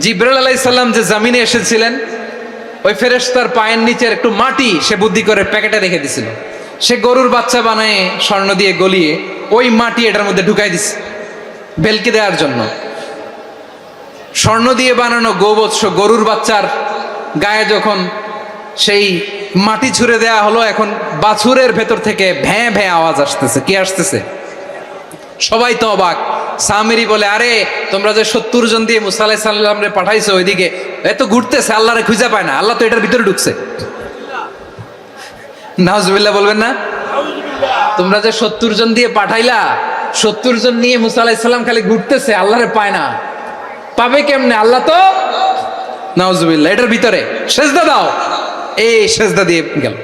জিবরাইল আলাইহিস সালাম যে জামিনে এসেছিলেন, ওই ফেরেশতার পায়ের নিচের একটু মাটি সে বুদ্ধি করে প্যাকেটে রেখে দিছিল। সে গরুর বাচ্চা বানায় স্বর্ণ দিয়ে গলিয়ে ওই মাটি এটার মধ্যে ঢুকাই দিছে ভেলকি দেওয়ার জন্য। স্বর্ণ দিয়ে বানানো গোবৎস গরুর বাচ্চার গায়ে যখন সেই মাটি ছুঁড়ে দেয়া হলো, এখন বাছুরের ভেতর থেকে ভ্যাঁ ভ্যাঁ আওয়াজ আসতেছে। কি আসতেছে? সবাই তো অবাক। সামিরি বলে, আরে তোমরা যে 70 জন দিয়ে মুসা আলাইহিস সালামরে পাঠাইছো, ওইদিকে এত ঘুরতেছে, আল্লাহরে খুঁজে পায় না, আল্লাহ তো এটার ভিতরে ঢুকছে। নাউজুবিল্লাহ বলবেন না? তোমরা যে 70 জন দিয়ে পাঠাইলা, 70 জন নিয়ে মুসা আলাইহিস সালাম খালি ঘুরতেছে, আল্লাহরে পায় না। পাবে কেমনে? আল্লাহ তো নাউজুবিল্লাহ এটার ভিতরে। সেজদা দাও। এই সেজদা দিয়ে গেল।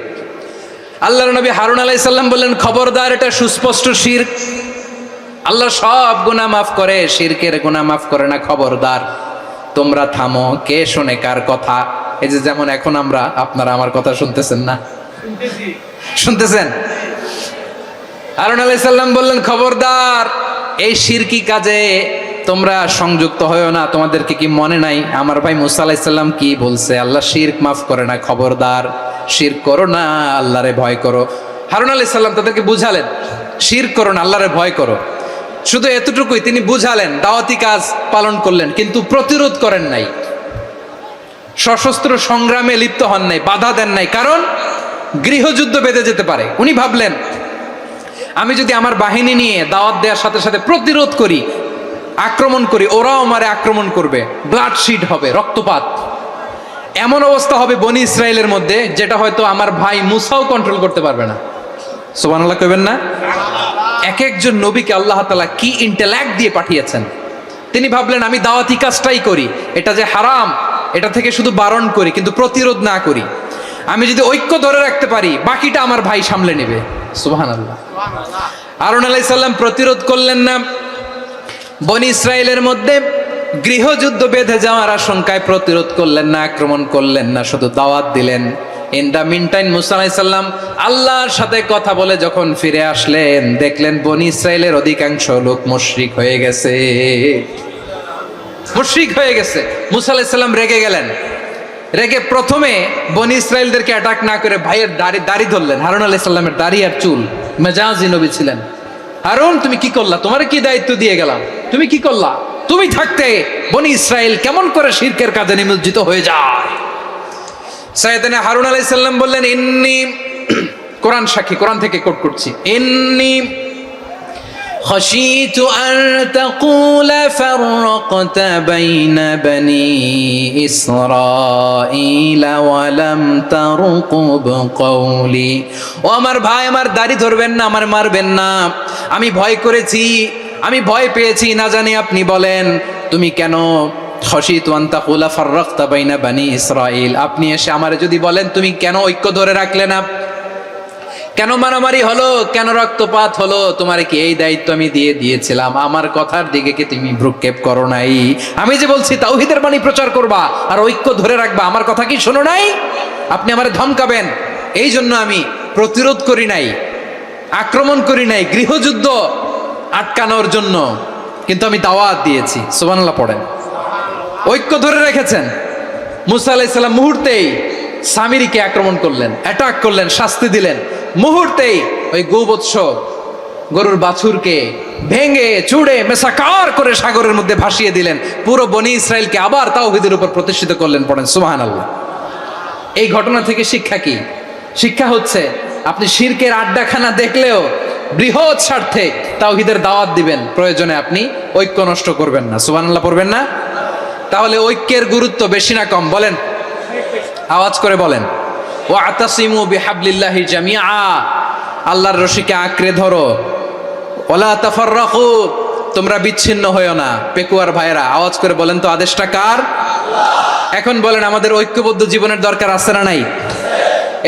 আল্লাহর নবী হারুন আলাইহিস সালাম বললেন, খবরদার, এটা সুস্পষ্ট শিরক। আল্লাহ সব গুনাহ মাফ করে, শিরকের গুনাহ মাফ করে না, খবরদার তোমরা থামো। কে শোনে কার কথা? এই যে যেমন এখন আপনারা আমার কথা শুনতেছেন না? শুনতেছেন? হারুন আলাইহিস সালাম বললেন, খবরদার, এই শিরকি কাজে তোমরা সংযুক্ত হয়েও না। তোমাদেরকে কি মনে নাই আমার ভাই মুসা আলাইহিস সালাম কি বলছে? আল্লাহ শিরক মাফ করে না, খবরদার শিরক করো না, আল্লাহরে ভয় করো। হারুন আলাইহিস সালাম তাদেরকে বুঝালেন, শিরক করো না, আল্লাহরে ভয় করো। শুধু এতটুকুই তিনি বুঝালেন, দাওয়াতি কাজ পালন করলেন, কিন্তু প্রতিরোধ করেন নাই, সশস্ত্র সংগ্রামে লিপ্ত হন নাই, বাধা দেন নাই, কারণ গৃহযুদ্ধ বেঁধে যেতে পারে। উনি ভাবলেন, আমি যদি আমার বাহিনী নিয়ে দাওয়াত দেওয়ার সাথে সাথে প্রতিরোধ করি, আক্রমণ করি, ওরাও আমারে আক্রমণ করবে, ব্লাডশিড হবে, রক্তপাত, এমন অবস্থা হবে বনি ইসরায়েলের মধ্যে যেটা হয়তো আমার ভাই মুসাও কন্ট্রোল করতে পারবে না। সুবহানাল্লাহ কইবেন না? এক একজন নবীকে আল্লাহ তাআলা কি ইন্টেলেক্ট দিয়ে পাঠিয়েছেন। তিনি ভাবলেন, আমি দাওয়াতি কাজটাই করি, এটা যে হারাম এটা থেকে শুধু বারণ করি, কিন্তু প্রতিরোধ না করি। আমি যদি ঐক্য ধরে রাখতে পারি, বাকিটা আমার ভাই সামলে নেবে। সুবহানাল্লাহ। হারুন আলাইহিস সালাম প্রতিরোধ করলেন না, বনি ইসরায়েলের মধ্যে গৃহযুদ্ধ বেঁধে যাওয়ার আশঙ্কায় প্রতিরোধ করলেন না, আক্রমণ করলেন না, শুধু দাওয়াত দিলেন। ইন দা মিন টাইম মুসা আলাইহিস সালাম আল্লাহর সাথে কথা বলে যখন ফিরে আসলেন, দেখলেন বনি ইসরায়েলের অধিকাংশ লোক মুশরিক হয়ে গেছে, মুশরিক হয়ে গেছে। মুসা আলাইহিস সালাম রেগে গেলেন। রেগে প্রথমে বনি ইসরায়েলদেরকে অ্যাটাক না করে ভাইয়ের দাড়ি ধরলেন। হারুন আলাইহিস সালামের দাড়ি আর চুল, মেজাজি নবী ছিলেন। হারুন, তুমি কি করলা? তোমার কি দায়িত্ব দিয়ে গেলাম, তুমি কি করলা? তুমি থাকতে বনি ইসরায়েল কেমন করে শিরকের কাজে নিমজ্জিত হয়ে যায়? সাইয়েদনা হারুন আলাইহিস সালাম বললেন, ইন্নী, কোরআন সাক্ষী, কোরআন থেকে কোট করছি, ইন্নী খাশিতু আন তাকুলা ফাররাকতা বাইনা বনি ইসরাঈলা ওয়া লাম তারকুব কওলি। ও আমার ভাই, আমার দাড়ি ধরবেন না, আমার মারবেন না। আমি ভয় করেছি, আমি ভয় পেয়েছি, না জানি আপনি বলেন তুমি কেন খাশিতু আন তাকুলা ফাররাকতা বাইনা বনি ইসরাঈল, আপনি এসে আমারে যদি বলেন তুমি কেন ঐক্য ধরে রাখলে না, কেন মারামারি হলো, কেন রক্তপাত হলো, তোমার কি এই দায়িত্ব আমি দিয়েছিলাম? আমার কথার দিকে কি তুমি ভ্রুক্ষেপ করো নাই? আমি যে বলছি তাওহীদের বাণী প্রচার করবা আর ঐক্য ধরে রাখবা, আমার কথা কি শোনো নাই? আপনি আমারে ধমকাবেন, এই জন্য আমি প্রতিরোধ করি নাই, আক্রমণ করি নাই, গৃহযুদ্ধ আটকানোর জন্য, কিন্তু আমি দাওয়াত দিয়েছি। সুবহানাল্লাহ পড়েন। ঐক্য ধরে রেখেছেন। মুসা আলাইহিস সালাম মুহূর্তেই সামিরীকে আক্রমণ করলেন, অ্যাটাক করলেন, শাস্তি দিলেন। মুহূর্তেই ওই গোবৎস গরুর বাছুরকে ভেঙে চুড়ে মেসাকার করে সাগরের মধ্যে ভাসিয়ে দিলেন। পুরো বনি ইসরায়েলকে আবার তাওহীদের উপর প্রতিষ্ঠিত করলেন। পড়েন সুবহানাল্লাহ। এই ঘটনা থেকে শিক্ষা কি? শিক্ষা হচ্ছে, আপনি শিরকের আড্ডাখানা দেখলেও বৃহৎ স্বার্থে তাওহীদের দাওয়াত দিবেন, প্রয়োজনে আপনি ঐক্য নষ্ট করবেন না। সুবহানাল্লাহ পড়বেন না? তাহলে ঐক্যের গুরুত্ব বেশি না কম? বলেন, আওয়াজ করে বলেন। ওয়াতাসিমু বিহাবলিল্লাহি জামিআ, আল্লাহর রশিকে আঁকড়ে ধরো। ওয়ালা তাফাররাকু, তোমরা বিচ্ছিন্ন হয়ো না। পেকুয়ার ভাইরা আওয়াজ করে বলেন তো, আদেশটা কার? এখন বলেন, আমাদের ঐক্যবদ্ধ জীবনের দরকার আছে না নাই?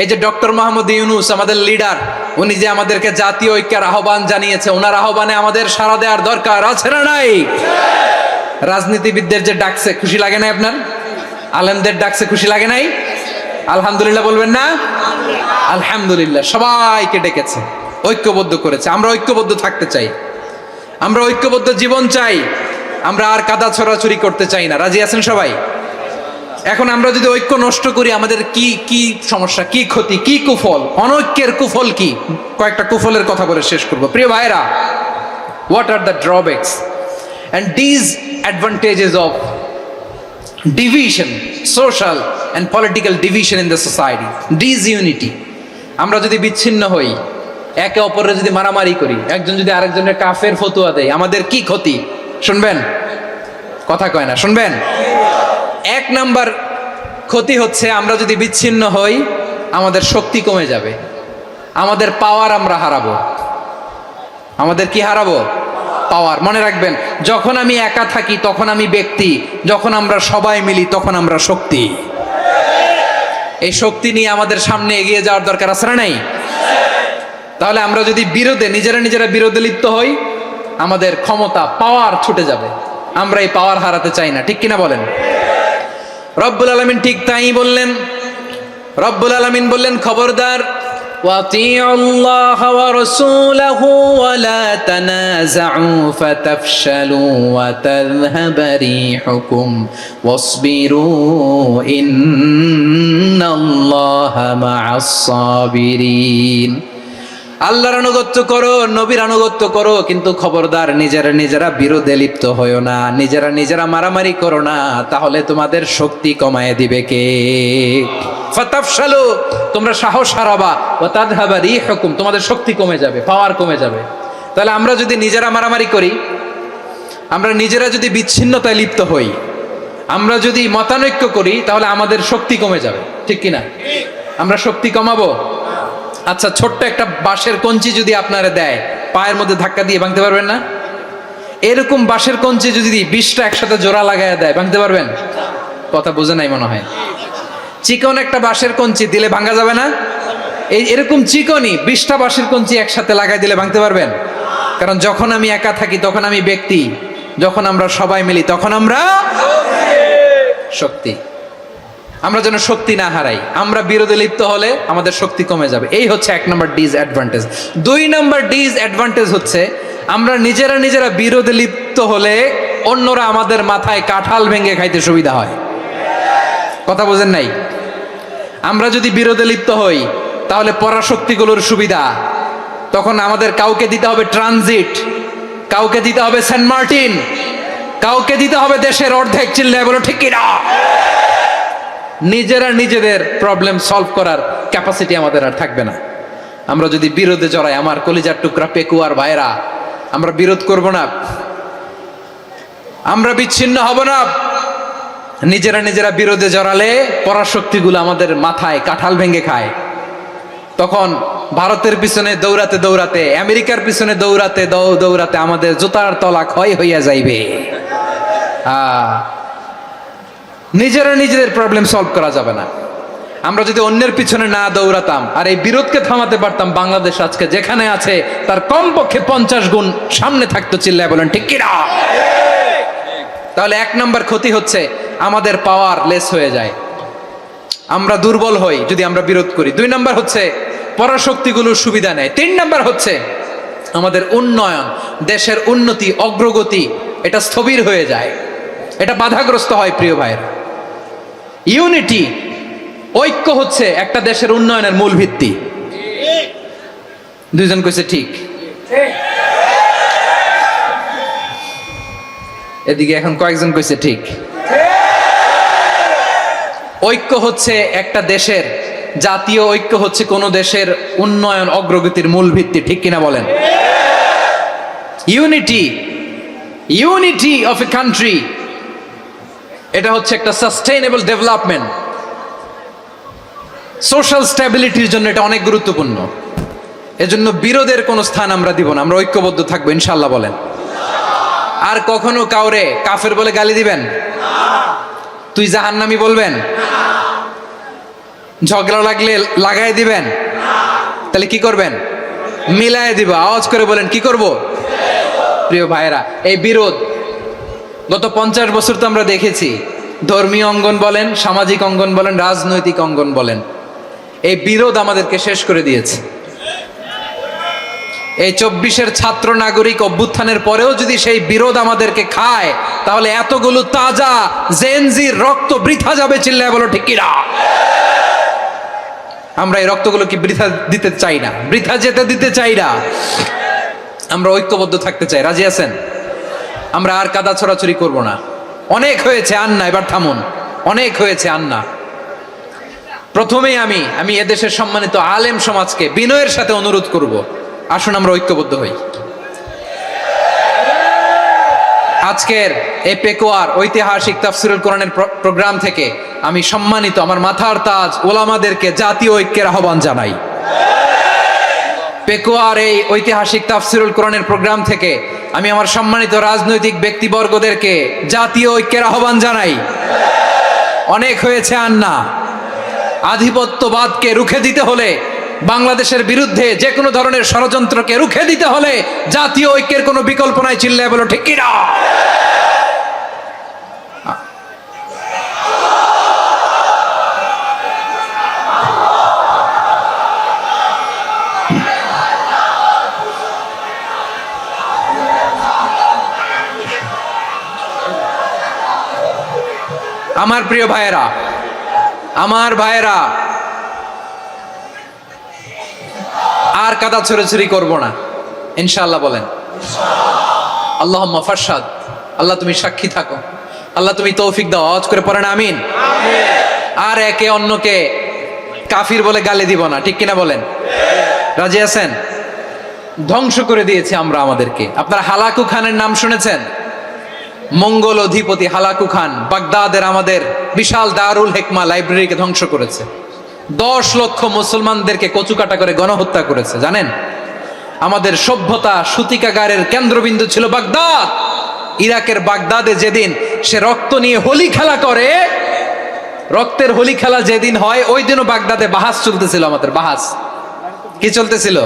এই যে ডক্টর মোহাম্মদ ইউনূস আমাদের লিডার, উনি যে আমাদেরকে জাতীয় ঐক্যের আহ্বান জানিয়েছে, ওনার আহ্বানে আমাদের সাড়া দেওয়ার দরকার আছে না নাই? রাজনীতিবিদদের যে ডাকছে, খুশি লাগে না আপনার? আলেমদের ডাকছে, খুশি লাগে নাই? আলহামদুলিল্লাহ বলবেন না? আলহামদুলিল্লাহ, সবাইকে ডেকেছে, ঐক্যবদ্ধ করেছে। আমরা ঐক্যবদ্ধ থাকতে চাই, আমরা ঐক্যবদ্ধ জীবন চাই, আমরা আর কাদা ছড়াছড়ি করতে চাই না। রাজি আছেন সবাই? এখন আমরা যদি ঐক্য নষ্ট করি, আমাদের কি কি সমস্যা, কি ক্ষতি, কি কুফল? অনৈক্যের কুফল কি? কয়েকটা কুফলের কথা বলে শেষ করব। প্রিয় ভাইরা, what are the drawbacks and disadvantages of division, social and political division in the society, disunity? আমরা যদি বিচ্ছিন্ন হই, একে অপরের যদি মারামারি করি, একজন যদি আরেকজনের কাফের ফতোয়া দেয়, আমাদের কি ক্ষতি? শুনবেন? কথা কয় না, শুনবেন? এক নাম্বার ক্ষতি হচ্ছে, আমরা যদি বিচ্ছিন্ন হই, আমাদের শক্তি কমে যাবে, আমাদের পাওয়ার আমরা হারাবো। আমাদের কি হারাবো? পাওয়ার। মনে রাখবেন, যখন আমি একা থাকি তখন আমি ব্যক্তি, যখন আমরা সবাই মিলি তখন আমরা শক্তি। এই শক্তি নিয়ে আমাদের সামনে এগিয়ে যাওয়ার দরকার আছে না নাই? তাহলে আমরা যদি নিজেরা বিরোধে লিপ্ত হই, আমাদের ক্ষমতা, পাওয়ার ছুটে যাবে। আমরা এই পাওয়ার হারাতে চাই না, ঠিক কিনা বলেন? রব্বুল আলামিন ঠিক তাই বললেন। রব্বুল আলামিন বললেন, খবরদার, وَأَطِيعُوا اللَّهَ وَرَسُولَهُ وَلَا تَنَازَعُوا فَتَفْشَلُوا وَتَذْهَبَ رِيحُكُمْ وَاصْبِرُوا إِنَّ اللَّهَ مَعَ الصَّابِرِينَ। আল্লাহর আনুগত্য করো, নবীর আনুগত্য করো, কিন্তু খবরদার নিজেরা বিরোধে লিপ্ত হয়ো না, নিজেরা মারামারি করো না, তাহলে তোমাদের শক্তি কমায় দিবে কে? ফাতাফশালু, তোমরা সাহস হারাবা, ওয়া তাযহাবা রিহুকুম, তোমাদের শক্তি কমে যাবে, পাওয়ার কমে যাবে। তাহলে আমরা যদি নিজেরা মারামারি করি, আমরা নিজেরা যদি বিচ্ছিন্নতায় লিপ্ত হই, আমরা যদি মতানৈক্য করি, তাহলে আমাদের শক্তি কমে যাবে, ঠিক কিনা? আমরা শক্তি কমাবো? আচ্ছা, ছোট্ট একটা বাঁশের কঞ্চি যদি আপনারা দেয়, পায়ের মধ্যে ধাক্কা দিয়ে ভাঙতে পারবেন না? এরকম বাঁশের কঞ্চি যদি 20টা একসাথে জোড়া লাগায় দেয়, ভাঙতে পারবেন? কথা বুঝে নাই মনে হয়। চিকন একটা বাঁশের কঞ্চি দিলে ভাঙা যাবে না? এরকম চিকনই 20টা বাঁশের কঞ্চি একসাথে লাগাই দিলে ভাঙতে পারবেন? কারণ যখন আমি একা থাকি তখন আমি ব্যক্তি, যখন আমরা সবাই মিলি তখন আমরা শক্তি। আমরা যেন শক্তি না হারাই। আমরা বিরোধে লিপ্ত হলে আমাদের শক্তি কমে যাবে। এই হচ্ছে 1 নম্বর ডিসঅ্যাডভান্টেজ। 2 নম্বর ডিসঅ্যাডভান্টেজ হচ্ছে, আমরা নিজেরা বিরোধে লিপ্ত হলে অন্যরা আমাদের মাথায় কাঁঠাল ভেঙে খাইতে সুবিধা হয়। কথা বোঝেন নাই? আমরা যদি বিরোধে লিপ্ত হই, তাহলে পরাশক্তিগুলোর সুবিধা, তখন আমাদের কাউকে দিতে হবে ট্রানজিট, কাউকে দিতে হবে সেন্ট মার্টিন, কাউকে দিতে হবে দেশের অর্ধেক। চিল্লায় বলো ঠিক কিনা? নিজেদের প্রবলেম সলভ করার ক্যাপাসিটি আমাদের আর থাকবে না। আমরা যদি বিরোধে জড়াই, আমার কলিজার টুকরা পেকুয়ার ভাইরা, আমরা বিরোধ করব না, আমরা বিচ্ছিন্ন হব না। নিজেরা বিরোধে জড়ালে পরাশক্তিগুলো আমাদের মাথায় কাঁঠাল ভেঙে খায়। তখন ভারতের পিছনে দৌড়াতে, আমেরিকার পিছনে দৌড়াতে আমাদের জুতার তলা ক্ষয় হইয়া যাইবে। নিজেদের প্রবলেম সলভ করা যাবে না। আমরা যদি অন্যের পিছনে না দৌড়াতাম আর এই বিরোধকে থামাতে পারতাম, বাংলাদেশ আজকে যেখানে আছে তার কমপক্ষে 50 গুণ সামনে থাকতো। চিল্লায় বলেন ঠিক কিনা? তাহলে 1 নম্বর ক্ষতি হচ্ছে, আমাদের পাওয়ার লেস হয়ে যায়, আমরা দুর্বল হই যদি আমরা বিরোধ করি। 2 নম্বর হচ্ছে, পরাশক্তিগুলোর সুবিধা নেয়। 3 নম্বর হচ্ছে, আমাদের উন্নয়ন, দেশের উন্নতি, অগ্রগতি, এটা স্থবির হয়ে যায়, এটা বাধাগ্রস্ত হয়। প্রিয় ভাইয়েরা, ইউনিটি, ঐক্য হচ্ছে একটা দেশের উন্নয়নের মূল ভিত্তি। 2 জন কইছে ঠিক। এদিকে এখন কয়েকজন কইছে ঠিক। ঐক্য হচ্ছে একটা দেশের, জাতীয় ঐক্য হচ্ছে কোন দেশের উন্নয়ন, অগ্রগতির মূল ভিত্তি, ঠিক কিনা বলেন? ইউনিটি অফ এ কান্ট্রি, এটা হচ্ছে একটা সাস্টেইনেবল ডেভেলপমেন্ট, সোশ্যাল স্ট্যাবিলিটির জন্য এটা অনেক গুরুত্বপূর্ণ। এজন্য বিরোধের কোনো স্থান আমরা দিব না, আমরা ঐক্যবদ্ধ থাকবো ইনশাআল্লাহ বলেন। আর কখনো কাউরে কাফের বলে গালি দিবেন? তুই জাহান্নামী বলবেন? ঝগড়া লাগলে লাগাই দিবেন? তাহলে কি করবেন? মিলায় দিব। আওয়াজ করে বলেন, কি করব? প্রিয় ভাইরা, এই বিরোধ গত 50 বছর তো আমরা দেখেছি, ধর্মীয় অঙ্গন বলেন, সামাজিক অঙ্গন বলেন, রাজনৈতিক অঙ্গন বলেন, এই বিরোধ আমাদেরকে শেষ করে দিয়েছে। এই 24-এর ছাত্র নাগরিক অভ্যুত্থানের পরেও যদি সেই বিরোধ আমাদেরকে খায়, তাহলে এতগুলো তাজা জেনজির রক্ত বৃথা যাবে। চিল্লায় বলো ঠিক কিনা? আমরা এই রক্তগুলো কি বৃথা দিতে চাই না, বৃথা যেতে দিতে চাই না। আমরা ঐক্যবদ্ধ থাকতে চাই। রাজি আছেন? আমরা আর কাদা ছড়াছড়ি করব না। অনেক হয়েছে, আন্না, এবার থামুন। অনেক হয়েছে, আন্না। প্রথমেই আমি এদেশের সম্মানিত আলেম সমাজকে বিনয়ের সাথে অনুরোধ করব, আসুন আমরা ঐক্যবদ্ধ হই। আজকের এই পেকুয়ার ঐতিহাসিক তাফসিরুল কোরআনের প্রোগ্রাম থেকে আমি সম্মানিত আমার মাথার তাজ ওলামাদেরকে জাতীয় ঐক্যের আহ্বান জানাই। পেকুয়ার এই ঐতিহাসিক তাফসিরুল কোরআনের প্রোগ্রাম থেকে আমি আমার সম্মানিত রাজনৈতিক ব্যক্তিবর্গদেরকে জাতীয় ঐক্যের আহ্বান জানাই। অনেক হয়েছে, আন্না। আধিপত্যবাদকে রুখে দিতে হলে, বাংলাদেশের বিরুদ্ধে যে কোনো ধরনের ষড়যন্ত্রকে রুখে দিতে হলে জাতীয় ঐক্যের কোনো বিকল্প নাই। চিল্লায় বলো ঠিক কিনা? আমার প্রিয় ভাইয়েরা, আর কাদা ছড়াছড়ি করব না, ইনশাআল্লাহ বলেন। আল্লাহুম্মা ফারশাদ, আল্লাহ তুমি সাক্ষী থাকো, আল্লাহ তুমি তৌফিক দাও। আওয়াজ করে পড়েন আমিন। আর একে অন্যকে কাফির বলে গালি দিব না, ঠিক কিনা বলেন? রাজি আছেন? ধ্বংস করে দিয়েছি আমরা আমাদেরকে। আপনারা হালাকু খানের নাম শুনেছেন? মঙ্গল অধিপতি হালাকু খান বাগদাদের আমাদের বিশাল দারুল হিকমা লাইব্রেরিকে ধ্বংস করেছে। 10 লক্ষ মুসলমানদেরকে কচুকাটা করে গণহত্যা করেছে। জানেন, আমাদের সভ্যতা সূতিকাগারের কেন্দ্রবিন্দু ছিল বাগদাদ। ইরাকের বাগদাদে যেদিন সে রক্ত নিয়ে হোলি খেলা করে, রক্তের হোলি খেলা যেদিন হয়, ওই দিনও বাগদাদে বাহাস চলতেছিল। আমাদের বাহাস কি চলতেছিল?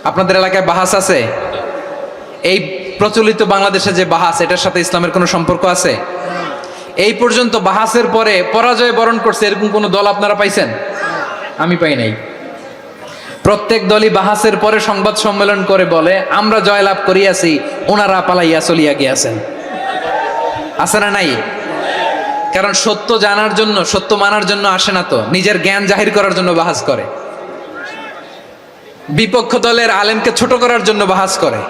আপনাদের এলাকায় বাহাস আছে? এই প্রচলিত বাংলাদেশে যে বাহাস, এটার সাথে ইসলামের কোনো সম্পর্ক আছে? এই পর্যন্ত বাহাসের পরে পরাজয় বরণ করছে এরকম কোন দল আপনারা পাইছেন? আমি পাই নাই। প্রত্যেক দলই বাহাসের পরে সংবাদ সম্মেলন করে বলে আমরা জয়লাভ করিয়াছি, ওনারা পালাইয়া চলিয়া গিয়াছেন। আছে না নাই? কারণ সত্য জানার জন্য, সত্য মানার জন্য আসে না তো, নিজের জ্ঞান জাহির করার জন্য বাহাস করে। বিপক্ষ দলের আলেমকে ছোট করার জন্য বাহাস করে।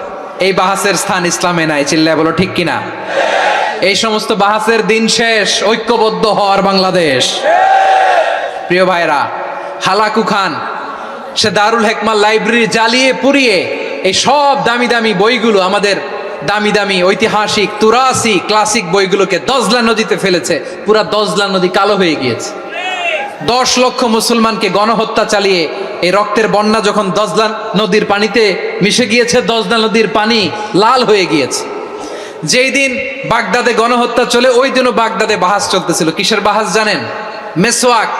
এই বাহাসের স্থান ইসলামে নাই। চিল্লায় বলো ঠিক কিনা? এই সমস্ত বাহাসের দিন শেষ, ঐক্যবদ্ধ হওয়ার বাংলাদেশ। প্রিয় ভাইরা, হালাকু খান সে দারুল হিকমা লাইব্রেরি জ্বালিয়ে পুড়িয়ে এই সব দামি দামি বইগুলো, আমাদের দামি দামি ঐতিহাসিক তুরাসি ক্লাসিক বইগুলোকে দজলা নদীতে ফেলেছে। পুরা দজলা নদী কালো হয়ে গিয়েছে। 10 লক্ষ মুসলমানকে গণহত্যা চালিয়ে এই রক্তের বন্যা যখন দজলা নদীর পানিতে মিশে গিয়েছে, দজলা নদীর পানি লাল হয়ে গিয়েছে। যেই দিন বাগদাদে গণহত্যা চলে, ওই দিনও বাগদাদে বাহাস চলতেছিল। কিসের বাহাস জানেন? মেসওয়াক,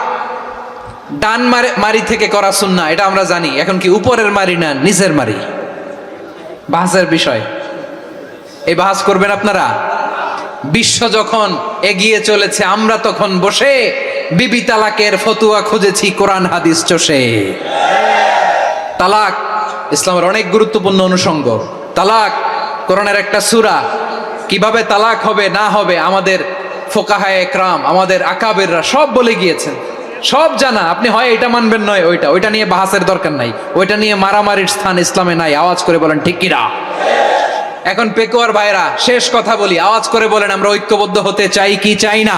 ডান মারি থেকে করা সুন্নাহ, এটা আমরা জানি। এখন কি উপরের মারি না নিচের মারি? বাহাসের বিষয়। এই বাহাস করবেন আপনারা? বিশ্ব যখন এগিয়ে চলেছে, আমরা তখন বসে বিবি তালাকের ফতুয়া খুঁজেছি কোরআন হাদিস চষে। তালাক ইসলামের অনেক গুরুত্বপূর্ণ অনুষঙ্গ। তালাক কোরআনের একটা সূরা। কিভাবে তালাক হবে না হবে আমাদের ফোকাহায়ে একরাম, আমাদের আকাবেররা সব বলে গিয়েছেন, সব জানা। আপনি হয় এটা মানবেন, নয় ওইটা নিয়ে বাহাসের দরকার নাই, ওইটা নিয়ে মারামারির স্থান ইসলামে নাই। আওয়াজ করে বলেন ঠিক কিনা? এখন পেকুয়ার ভাইরা, শেষ কথা বলি, আওয়াজ করে বলেন আমরা ঐক্যবদ্ধ হতে চাই কি চাই না?